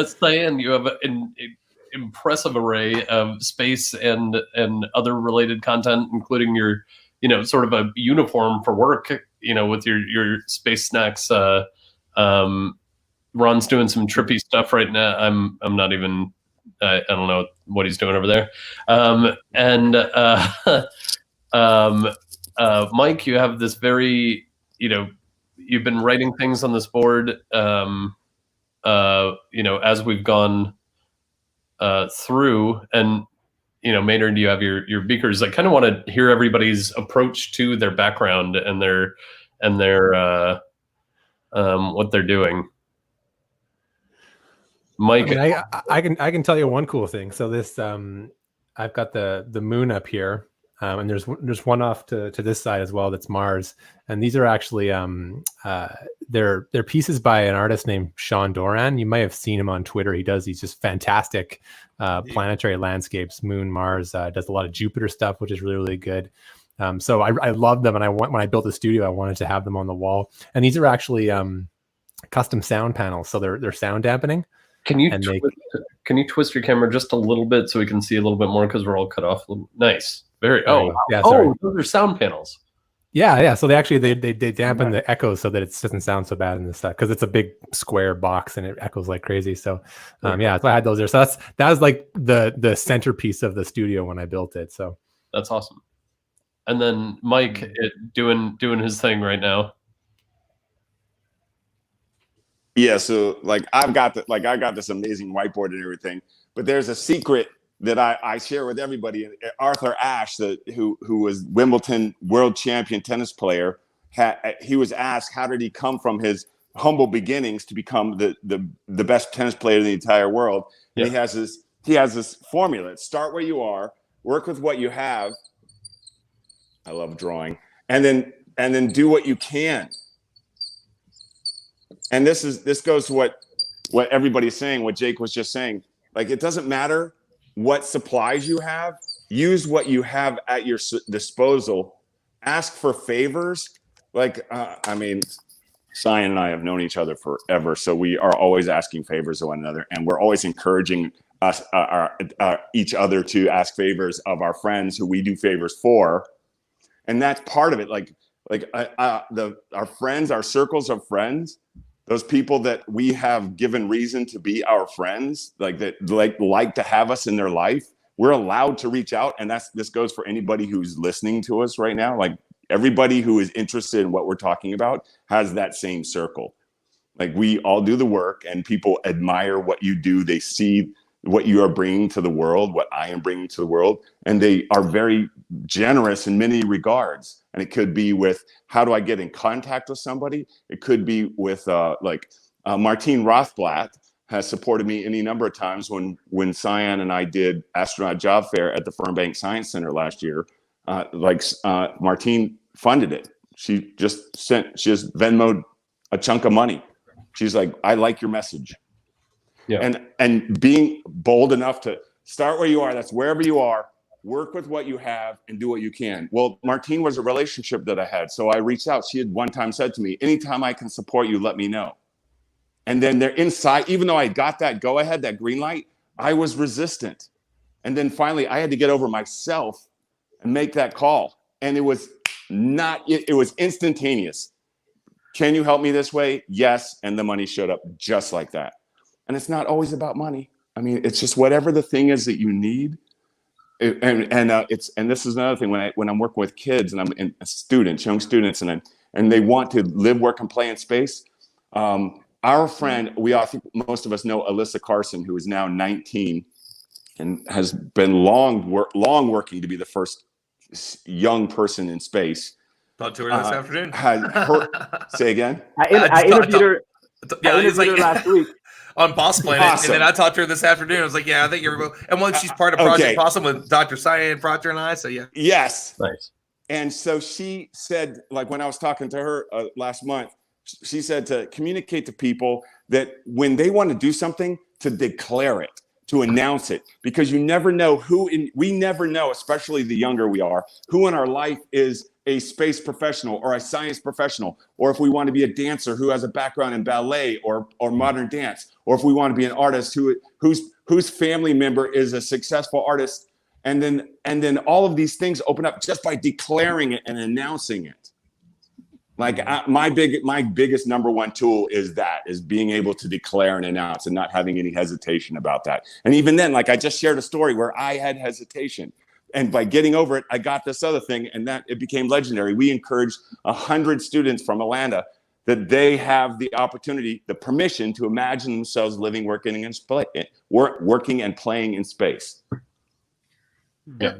Cyan, you have an impressive array of space and other related content, including your, sort of a uniform for work, with your space snacks. Ron's doing some trippy stuff right now. I'm not even, I don't know what he's doing over there. Mike, you have this very, you've been writing things on this board, as we've gone through, and Maynard, you have your beakers. I kind of want to hear everybody's approach to their background and their what they're doing. Mike, I can tell you one cool thing. So this I've got the moon up here, and there's one off to this side as well. That's Mars, and these are actually they're pieces by an artist named Sean Doran. You might have seen him on Twitter. He does these just fantastic planetary landscapes, Moon, Mars. Does a lot of Jupiter stuff, which is really, really good. So I love them, and when I built the studio, I wanted to have them on the wall. And these are actually custom sound panels, so they're sound dampening. Can you twist your camera just a little bit so we can see a little bit more, because we're all cut off? Nice, very. Oh, yeah. Sorry. Oh, those are sound panels. Yeah. So they dampen the echoes so that it doesn't sound so bad in this stuff, because it's a big square box and it echoes like crazy. So yeah, so I had those there. So that was like the centerpiece of the studio when I built it. So that's awesome. And then Mike doing his thing right now. Yeah, so like I got this amazing whiteboard and everything, but there's a secret that I share with everybody. Arthur Ashe, who was Wimbledon world champion tennis player, he was asked how did he come from his humble beginnings to become the best tennis player in the entire world. And he has this formula: start where you are, work with what you have. I love drawing, and then do what you can. And this goes to what everybody's saying, what Jake was just saying. Like, it doesn't matter what supplies you have. Use what you have at your disposal. Ask for favors. Like, I mean, Cyan and I have known each other forever, so we are always asking favors of one another, and we're always encouraging us each other to ask favors of our friends who we do favors for. And that's part of it. Our friends, our circles of friends, those people that we have given reason to be our friends, like to have us in their life, we're allowed to reach out. And this goes for anybody who's listening to us right now. Like, everybody who is interested in what we're talking about has that same circle. Like, we all do the work, and people admire what you do. They see what you are bringing to the world, what I am bringing to the world, and they are very generous in many regards. And it could be with, how do I get in contact with somebody? It could be with Martine Rothblatt has supported me any number of times when Cyan and I did astronaut job fair at the Fernbank Science Center last year. Martine funded it. She just Venmoed a chunk of money. She's like, I like your message. Yeah. And being bold enough to start where you are, that's wherever you are, work with what you have and do what you can. Well, Martine was a relationship that I had. So I reached out. She had one time said to me, anytime I can support you, let me know. And then they're inside, even though I got that go ahead, that green light, I was resistant. And then finally I had to get over myself and make that call. And it was instantaneous. Can you help me this way? Yes. And the money showed up just like that. And it's not always about money. I mean, it's just whatever the thing is that you need. And this is another thing when I'm working with kids and I'm in students, young students, and they want to live, work, and play in space. Our friend, I think most of us know Alyssa Carson, who is now 19 and has been long working to be the first young person in space. Talked to her this afternoon. Say again. I interviewed her. I interviewed her last week. On Boss Planet, awesome. And then I talked to her this afternoon. I was like, "Yeah, I think you're." And once she's part of Project Possum with Dr. Cyan Proctor and I, so yeah. Yes. Nice. And so she said, like when I was talking to her last month, she said to communicate to people that when they want to do something, to declare it, to announce it, because you never know we never know, especially the younger we are, who in our life is a space professional or a science professional, or if we want to be a dancer who has a background in ballet or modern dance, or if we want to be an artist whose family member is a successful artist, and then all of these things open up just by declaring it and announcing it. Like my biggest number one tool is being able to declare and announce and not having any hesitation about that. And even then, like I just shared a story where I had hesitation. And by getting over it, I got this other thing, and that it became legendary. We encouraged 100 students from Atlanta that they have the opportunity, the permission to imagine themselves living, working, and playing in space. Yeah.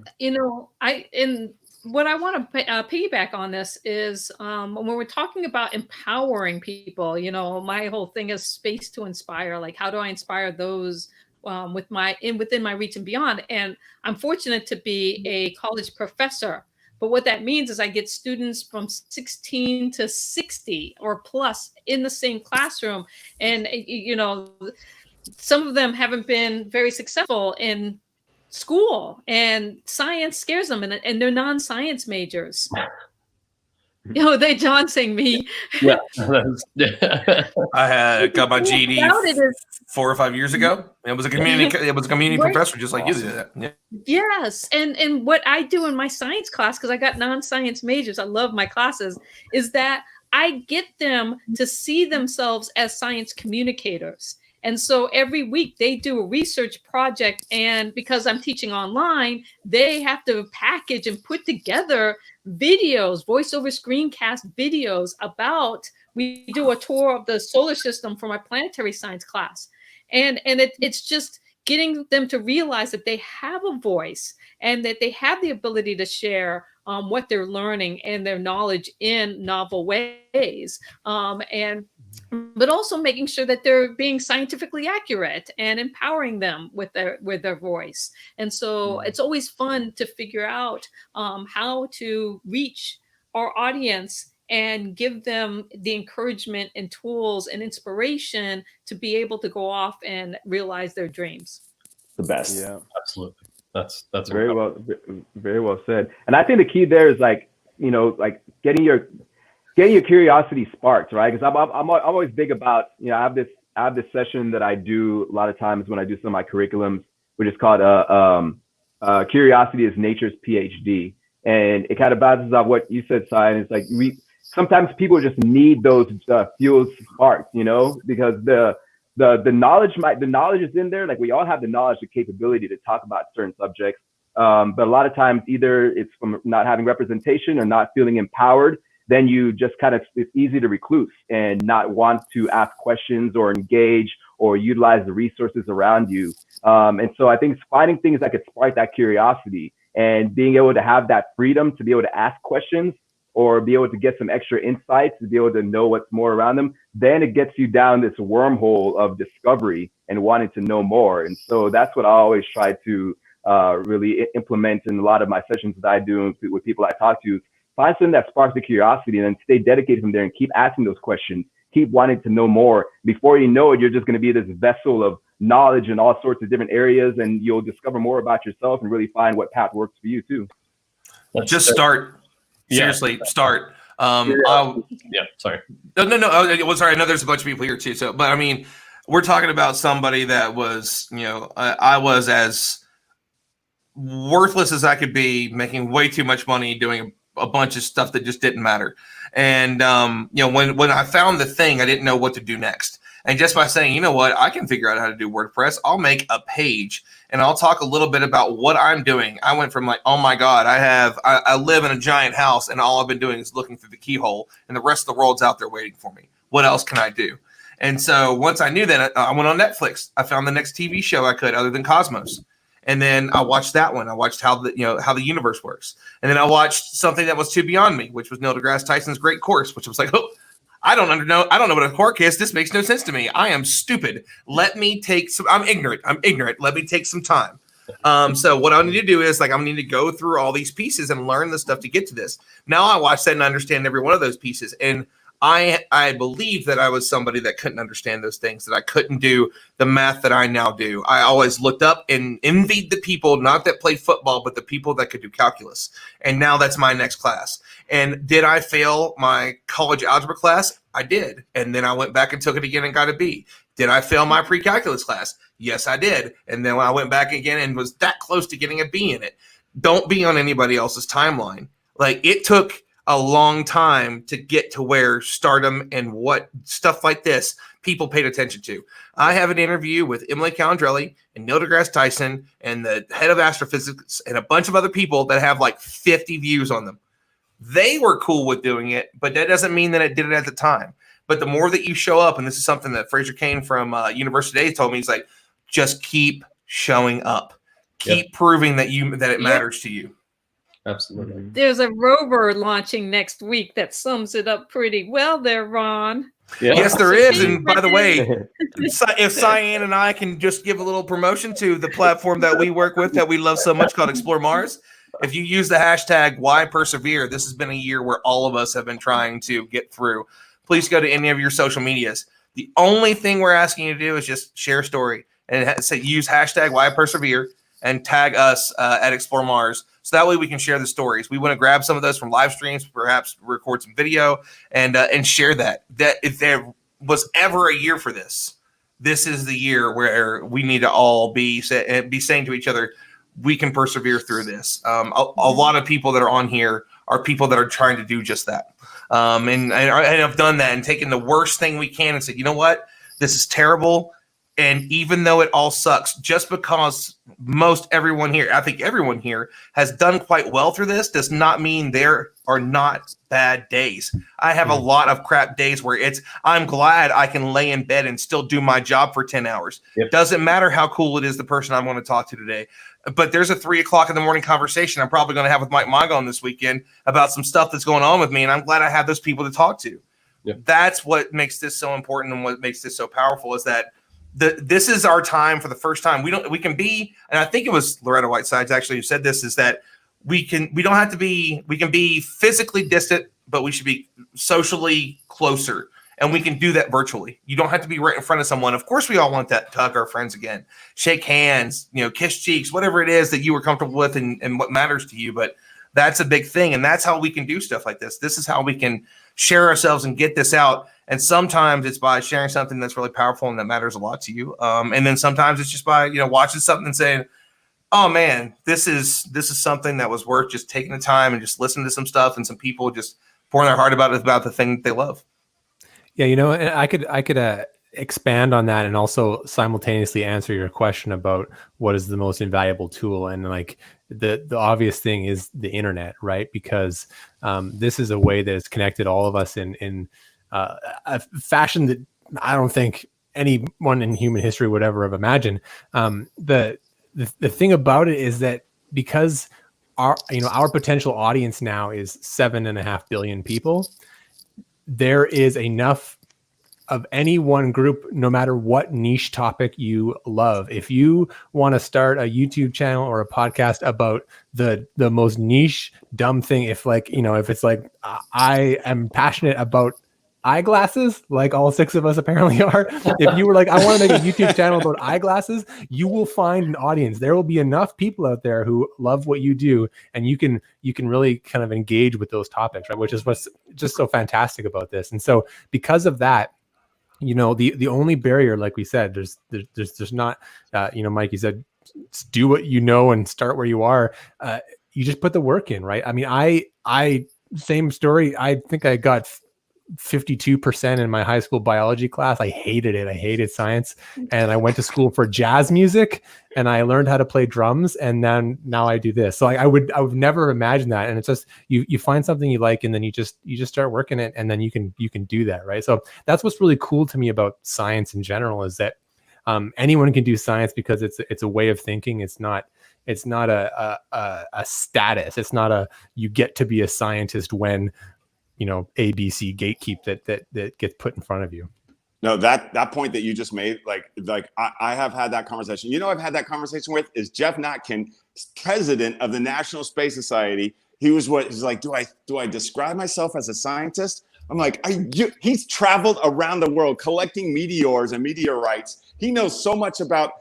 What I want to piggyback on this is when we're talking about empowering people, my whole thing is space to inspire. Like, how do I inspire those within my reach and beyond. And I'm fortunate to be a college professor. But what that means is I get students from 16 to 60 or plus in the same classroom. And, some of them haven't been very successful in school, and science scares them, and they're non-science majors. They Johnsing me. Yeah. I got my GED About it is 4 or 5 years ago. It was a community Right. professor just like you did that. Yeah. Yes, and what I do in my science class, because I got non-science majors, I love my classes, is that I get them to see themselves as science communicators. And so every week they do a research project, and because I'm teaching online, they have to package and put together videos, voice over screencast videos about. We do a tour of the solar system for my planetary science class, and it's just getting them to realize that they have a voice and that they have the ability to share what they're learning and their knowledge in novel ways. But also making sure that they're being scientifically accurate and empowering them with their voice. And so it's always fun to figure out how to reach our audience and give them the encouragement and tools and inspiration to be able to go off and realize their dreams. The best. Yeah. Absolutely. That's Very incredible. well, very well said. And I think the key there is getting your curiosity sparked, right? Because I'm always big about, I have this session that I do a lot of times when I do some of my curriculums, which is called Curiosity is Nature's PhD. And it kind of bounces off what you said, Cy. And it's like sometimes people just need those fuel sparks, because the knowledge is in there. Like, we all have the knowledge, the capability to talk about certain subjects. But a lot of times either it's from not having representation or not feeling empowered. Then you just it's easy to recluse and not want to ask questions or engage or utilize the resources around you. And so I think it's finding things that could spark that curiosity and being able to have that freedom to be able to ask questions or be able to get some extra insights to be able to know what's more around them. Then it gets you down this wormhole of discovery and wanting to know more. And so that's what I always try to really implement in a lot of my sessions that I do with people I talk to. Find something that sparks the curiosity and then stay dedicated from there and keep asking those questions, keep wanting to know more. Before you know it, you're just going to be this vessel of knowledge in all sorts of different areas, and you'll discover more about yourself and really find what path works for you too. Just start. Seriously, start. Yeah, sorry. No. Sorry. I know there's a bunch of people here too. So, but I mean, we're talking about somebody that was, I was as worthless as I could be, making way too much money, doing a bunch of stuff that just didn't matter. And, when I found the thing, I didn't know what to do next. And just by saying, you know what, I can figure out how to do WordPress. I'll make a page and I'll talk a little bit about what I'm doing. I went from like, oh my God, I live in a giant house and all I've been doing is looking through the keyhole and the rest of the world's out there waiting for me. What else can I do? And so once I knew that, I went on Netflix. I found the next TV show I could other than Cosmos. And then I watched that one. I watched how the universe works. And then I watched something that was too beyond me, which was Neil deGrasse Tyson's Great Course, which was like, oh, I don't know what a quark is. This makes no sense to me. I am stupid. I'm ignorant. Let me take some time. So what I need to do is I need to go through all these pieces and learn the stuff to get to this. Now I watch that and understand every one of those pieces. And I believe that I was somebody that couldn't understand those things, that I couldn't do the math that I now do. I always looked up and envied the people, not that played football, but the people that could do calculus. And now that's my next class. And did I fail my college algebra class? I did. And then I went back and took it again and got a B. Did I fail my pre-calculus class? Yes, I did. And then I went back again and was that close to getting a B in it. Don't be on anybody else's timeline. It took a long time to get to where Stardom and what stuff like this people paid attention to. I have an interview with Emily Calandrelli and Neil deGrasse Tyson and the head of astrophysics and a bunch of other people that have 50 views on them. They were cool with doing it, but that doesn't mean that it did it at the time. But the more that you show up, and this is something that Fraser Kane from University Today told me, he's like, just keep showing up, keep proving that it matters to you. Absolutely. There's a rover launching next week that sums it up pretty well there, Ron. Yeah. Yes, there So is. And by the way, That's if Cyan and I can just give a little promotion to the platform that we work with that we love so much called Explore Mars, if you use the hashtag Why Persevere, this has been a year where all of us have been trying to get through. Please go to any of your social medias. The only thing we're asking you to do is just share a story and say use hashtag Why Persevere and tag us at Explore Mars. So that way we can share the stories. We want to grab some of those from live streams, perhaps record some video and share that. That if there was ever a year for this, this is the year where we need to all be saying to each other, we can persevere through this. A lot of people that are on here are people that are trying to do just that. And have done that and taken the worst thing we can and said, you know what, this is terrible. And even though it all sucks, just because most everyone here, I think everyone here has done quite well through this, does not mean there are not bad days. I have a lot of crap days where I'm glad I can lay in bed and still do my job for 10 hours. Yep. Doesn't matter how cool it is, the person I'm going to talk to today. But there's a 3:00 in the morning conversation I'm probably going to have with Mike Magon this weekend about some stuff that's going on with me. And I'm glad I have those people to talk to. Yep. That's what makes this so important and what makes this so powerful is that this is our time for the first time. We can be, and I think it was Loretta Whitesides actually who said this, is that we can be physically distant, but we should be socially closer. And we can do that virtually. You don't have to be right in front of someone. Of course, we all want that to hug our friends again, shake hands, kiss cheeks, whatever it is that you were comfortable with and what matters to you. But that's a big thing. And that's how we can do stuff like this. This is how we can share ourselves and get this out. And sometimes it's by sharing something that's really powerful and that matters a lot to you. And then sometimes it's just by, watching something and saying, oh man, this is something that was worth just taking the time and just listening to some stuff and some people just pouring their heart about the thing that they love. Yeah, and I could expand on that and also simultaneously answer your question about what is the most invaluable tool. And like the obvious thing is the internet, right? Because this is a way that has connected all of us in a fashion that I don't think anyone in human history would ever have imagined. The thing about it is that because our potential audience now is 7.5 billion people, there is enough of any one group, no matter what niche topic you love. If you want to start a YouTube channel or a podcast about the most niche dumb thing, if it's like I am passionate about eyeglasses, like all 6 of us apparently are. If you were like, I want to make a YouTube channel about eyeglasses, you will find an audience. There will be enough people out there who love what you do, and you can really kind of engage with those topics, right? Which is what's just so fantastic about this. And so because of that, the only barrier, like we said, there's not, Mike, you said, do what you know and start where you are. You just put the work in, right? I mean, I same story. I think I got 52% in my high school biology class. I hated it. I hated science. And I went to school for jazz music and I learned how to play drums. And then now I do this. So I would never imagine that. And it's just, you find something you like and then you just start working it and then you can do that. Right. So that's what's really cool to me about science in general is that anyone can do science because it's a way of thinking. It's not a status. It's not you get to be a scientist when ABC gatekeep that gets put in front of you. No, that point that you just made, like I have had that conversation. I've had that conversation with is Jeff Notkin, president of the National Space Society. He's like, do I describe myself as a scientist? I'm like, he's traveled around the world collecting meteors and meteorites. He knows so much about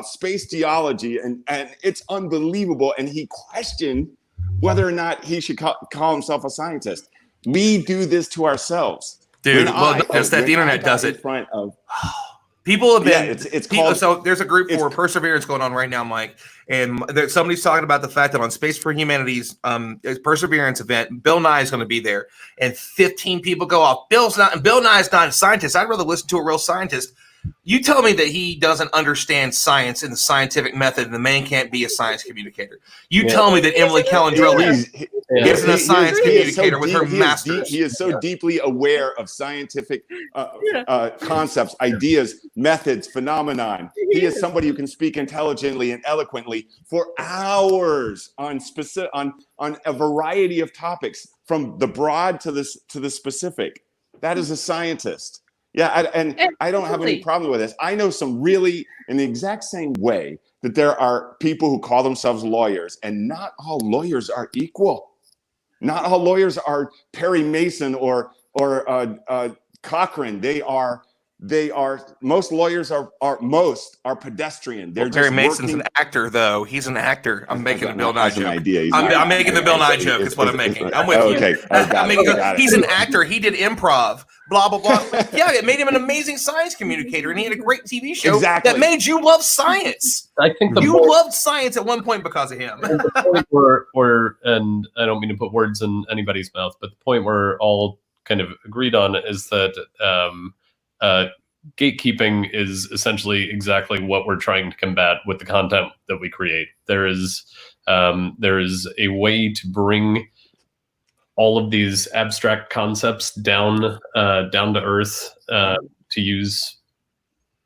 space geology and it's unbelievable. And he questioned whether or not he should call himself a scientist. We do this to ourselves, dude. The internet does it. In front of people have been. It's called. So there's a group for perseverance going on right now, Mike, and somebody's talking about the fact that on Space for Humanity's perseverance event, Bill Nye is going to be there, and 15 people go off. Bill Nye is not a scientist. I'd rather listen to a real scientist. You tell me that he doesn't understand science and the scientific method, and the man can't be a science communicator. You tell me that Emily Calandrelli isn't a science communicator with her master's. He is so deeply aware of scientific concepts, ideas, methods, phenomenon. He is somebody who can speak intelligently and eloquently for hours on a variety of topics, from the broad to the specific. That is a scientist. Yeah, I don't have any Absolutely. problem with this. I know some really, in the exact same way that there are people who call themselves lawyers, and not all lawyers are equal. Not all lawyers are Perry Mason or Cochran. They are most lawyers are pedestrian. They're Perry just Mason's working. an actor, though. He's an actor. I'm making the Bill Nye That's an joke. idea. He's I'm not- making the Bill Nye joke. Is what I'm making. I'm with you. Okay. Oh, got it. Got it. He's an actor. He did improv. Blah blah blah. Yeah, it made him an amazing science communicator, and he had a great TV show Exactly. that made you love science. I think the You point, loved science at one point because of him. the point where, and I don't mean to put words in anybody's mouth, but the point we're all kind of agreed on is that gatekeeping is essentially exactly what we're trying to combat with the content that we create. There is a way to bring all of these abstract concepts down to earth, to use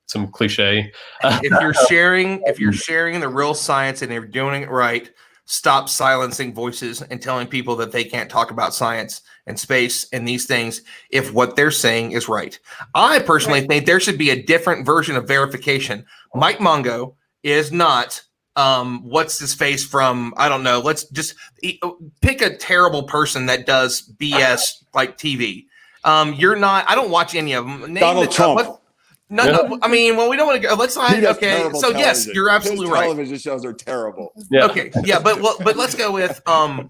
some cliche. If you're sharing the real science and you're doing it right, stop silencing voices and telling people that they can't talk about science and space and these things if what they're saying is right. I personally think there should be a different version of verification. Mike Mongo is not what's his face from, I don't know, let's just pick a terrible person that does BS like TV. You're not, I don't watch any of them. Donald Trump. No, I mean, well, we don't want to go. Let's not. He does Okay, terrible so yes, television. you're absolutely His right. television shows are terrible. Yeah. Okay, yeah, but let's go with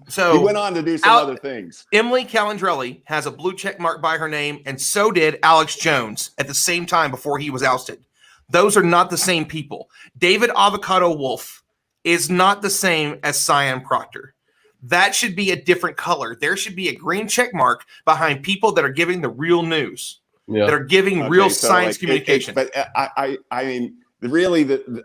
so He went on to do some other things. Emily Calandrelli has a blue check mark by her name, and so did Alex Jones at the same time before he was ousted. Those are not the same people. David Avocado Wolf is not the same as Cyan Proctor. That should be a different color. There should be a green check mark behind people that are giving the real news. Yeah. That are giving real science communication. But I mean, really, there's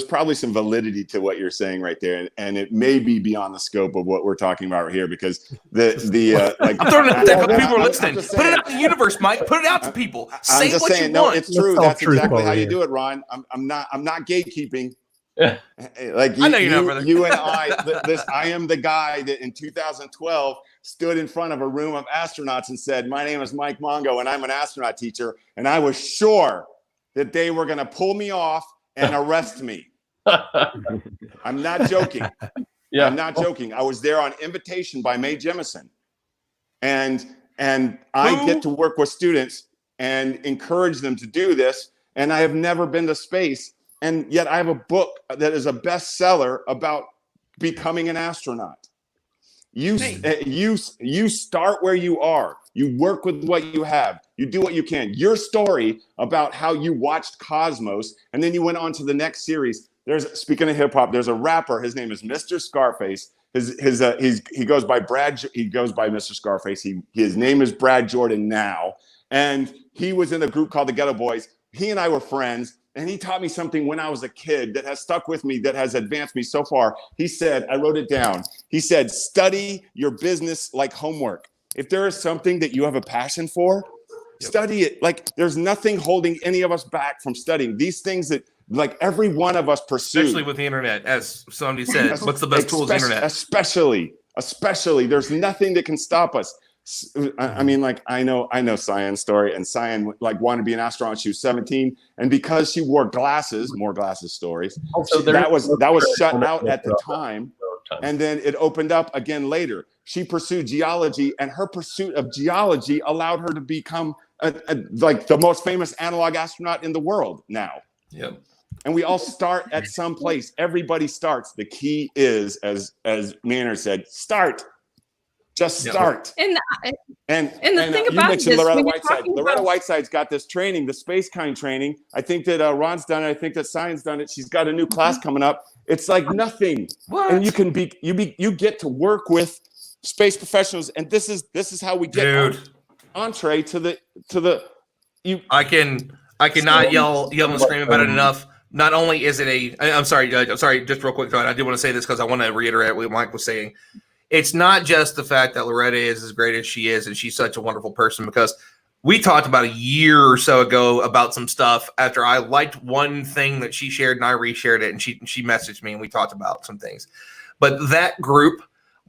probably some validity to what you're saying right there, and it may be beyond the scope of what we're talking about right here, because like I'm throwing it out there because people are I'm listening. just Put it saying. out in the universe, Mike. Put it out to people. I'm Say just what saying, you no, want. it's true. Let's That's talk exactly truth how over you here. do it, Ron. I'm not gatekeeping. Yeah. Like I know you're not, brother. you and I am the guy that in 2012 stood in front of a room of astronauts and said, "My name is Mike Mongo, and I'm an astronaut teacher." And I was sure that they were going to pull me off and arrest me. I'm not joking. Yeah. I'm not joking. I was there on invitation by Mae Jemison, and I get to work with students and encourage them to do this. And I have never been to space, and yet I have a book that is a bestseller about becoming an astronaut. You start where you are. You work with what you have. You do what you can. Your story about how you watched Cosmos, and then you went on to the next series. Speaking of hip hop, there's a rapper. His name is Mr. Scarface. He goes by Brad. He goes by Mr. Scarface. His name is Brad Jordan now, and he was in a group called the Ghetto Boys. He and I were friends, and he taught me something when I was a kid that has stuck with me, that has advanced me so far. He said, I wrote it down. He said, study your business like homework. If there is something that you have a passion for, study it. Like, there's nothing holding any of us back from studying these things that, like, every one of us pursue. Especially with the internet, as somebody said, what's the best tool is the internet? Especially, there's nothing that can stop us. I mean, like, I know Cyan's story, and Cyan wanted to be an astronaut when she was 17, and because she wore glasses, more glasses stories. Also, that was shut out at the time, and then it opened up again later. She pursued geology, and her pursuit of geology allowed her to become like the most famous analog astronaut in the world now. Yep. And we all start at some place. Everybody starts. The key is, as Manor said, start. Just start. And the thing you about mentioned this, Loretta when you're Whiteside. talking Loretta about- Whiteside's got this training, the space kind training. I think that Ron's done it. I think that Cyan's done it. She's got a new class coming up. It's like nothing. What? And you get to work with space professionals, and this is how we get entree to the. I cannot yell and scream about it enough. Not only is it I'm sorry, just real quick, John. I do want to say this because I want to reiterate what Mike was saying. It's not just the fact that Loretta is as great as she is, and she's such a wonderful person, because we talked about a year or so ago about some stuff after I liked one thing that she shared and I reshared it, and she messaged me and we talked about some things. But that group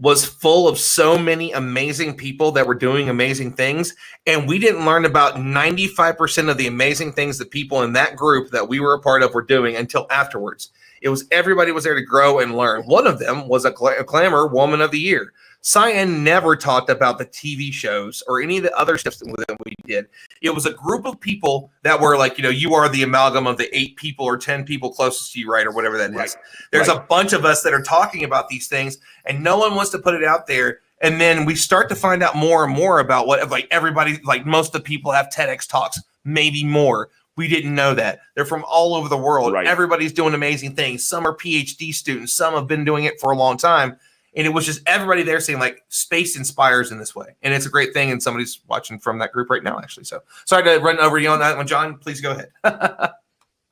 was full of so many amazing people that were doing amazing things. And we didn't learn about 95% of the amazing things that people in that group that we were a part of were doing until afterwards. It was everybody was there to grow and learn. One of them was a Glamour Woman of the Year. Cyan never talked about the TV shows or any of the other stuff that we did. It was a group of people that were like, you are the amalgam of the 8 people or 10 people closest to you, right? Or whatever that is. There's a bunch of us that are talking about these things and no one wants to put it out there. And then we start to find out more and more about what, like everybody, like most of the people have TEDx talks, maybe more. We didn't know that. They're from all over the world. Right. Everybody's doing amazing things. Some are PhD students. Some have been doing it for a long time. And it was just everybody there saying like space inspires in this way. And it's a great thing. And somebody's watching from that group right now, actually. So sorry to run over you on that one, John. Please go ahead.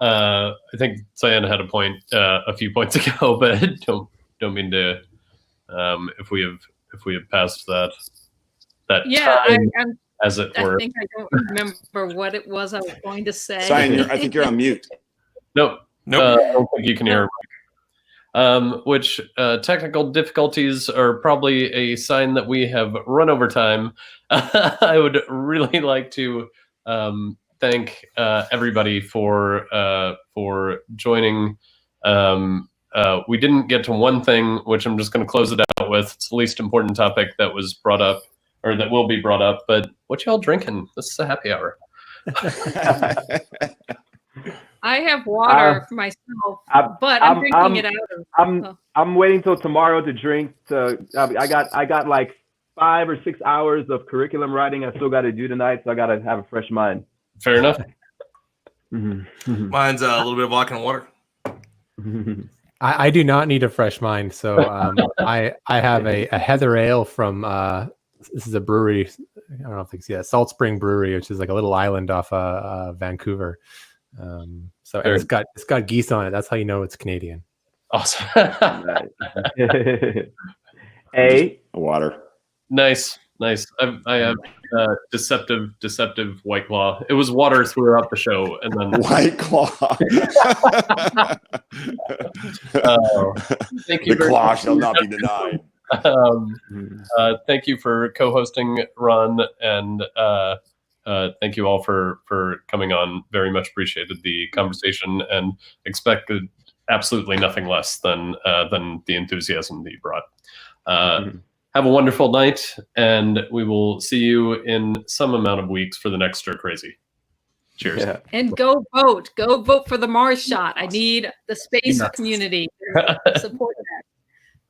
I think Cyan had a point a few points ago, but don't mean to if we have passed that time, as it were. I think I don't remember what it was I was going to say. Cyan, I think you're on mute. Nope. I don't think you can hear. Which technical difficulties are probably a sign that we have run over time. I would really like to thank everybody for joining. We didn't get to one thing, which I'm just going to close it out with. It's the least important topic that was brought up, or that will be brought up. But what y'all drinking? This is a happy hour. I have water for myself, but I'm drinking it out of. I'm waiting till tomorrow to drink. I got like 5 or 6 hours of curriculum writing I still got to do tonight, so I got to have a fresh mind. Fair enough. Mine's a little bit of vodka and water. I do not need a fresh mind, so I have a Heather Ale from this is a brewery. I don't know if it's Salt Spring Brewery, which is like a little island off Vancouver. So and it's got geese on it. That's how you know it's Canadian. Awesome. Hey, Water. Nice. I have deceptive White Claw. It was water throughout the show, and then White Claw. Thank you. The claw shall not be denied. Thank you for co-hosting, Ron, and thank you all for coming on. Very much appreciated the conversation, and expected absolutely nothing less than the enthusiasm that you brought. Have a wonderful night, and we will see you in some amount of weeks for the next Stir Crazy. Cheers. yeah. And go vote. Go vote for the Mars shot. I need the space community to support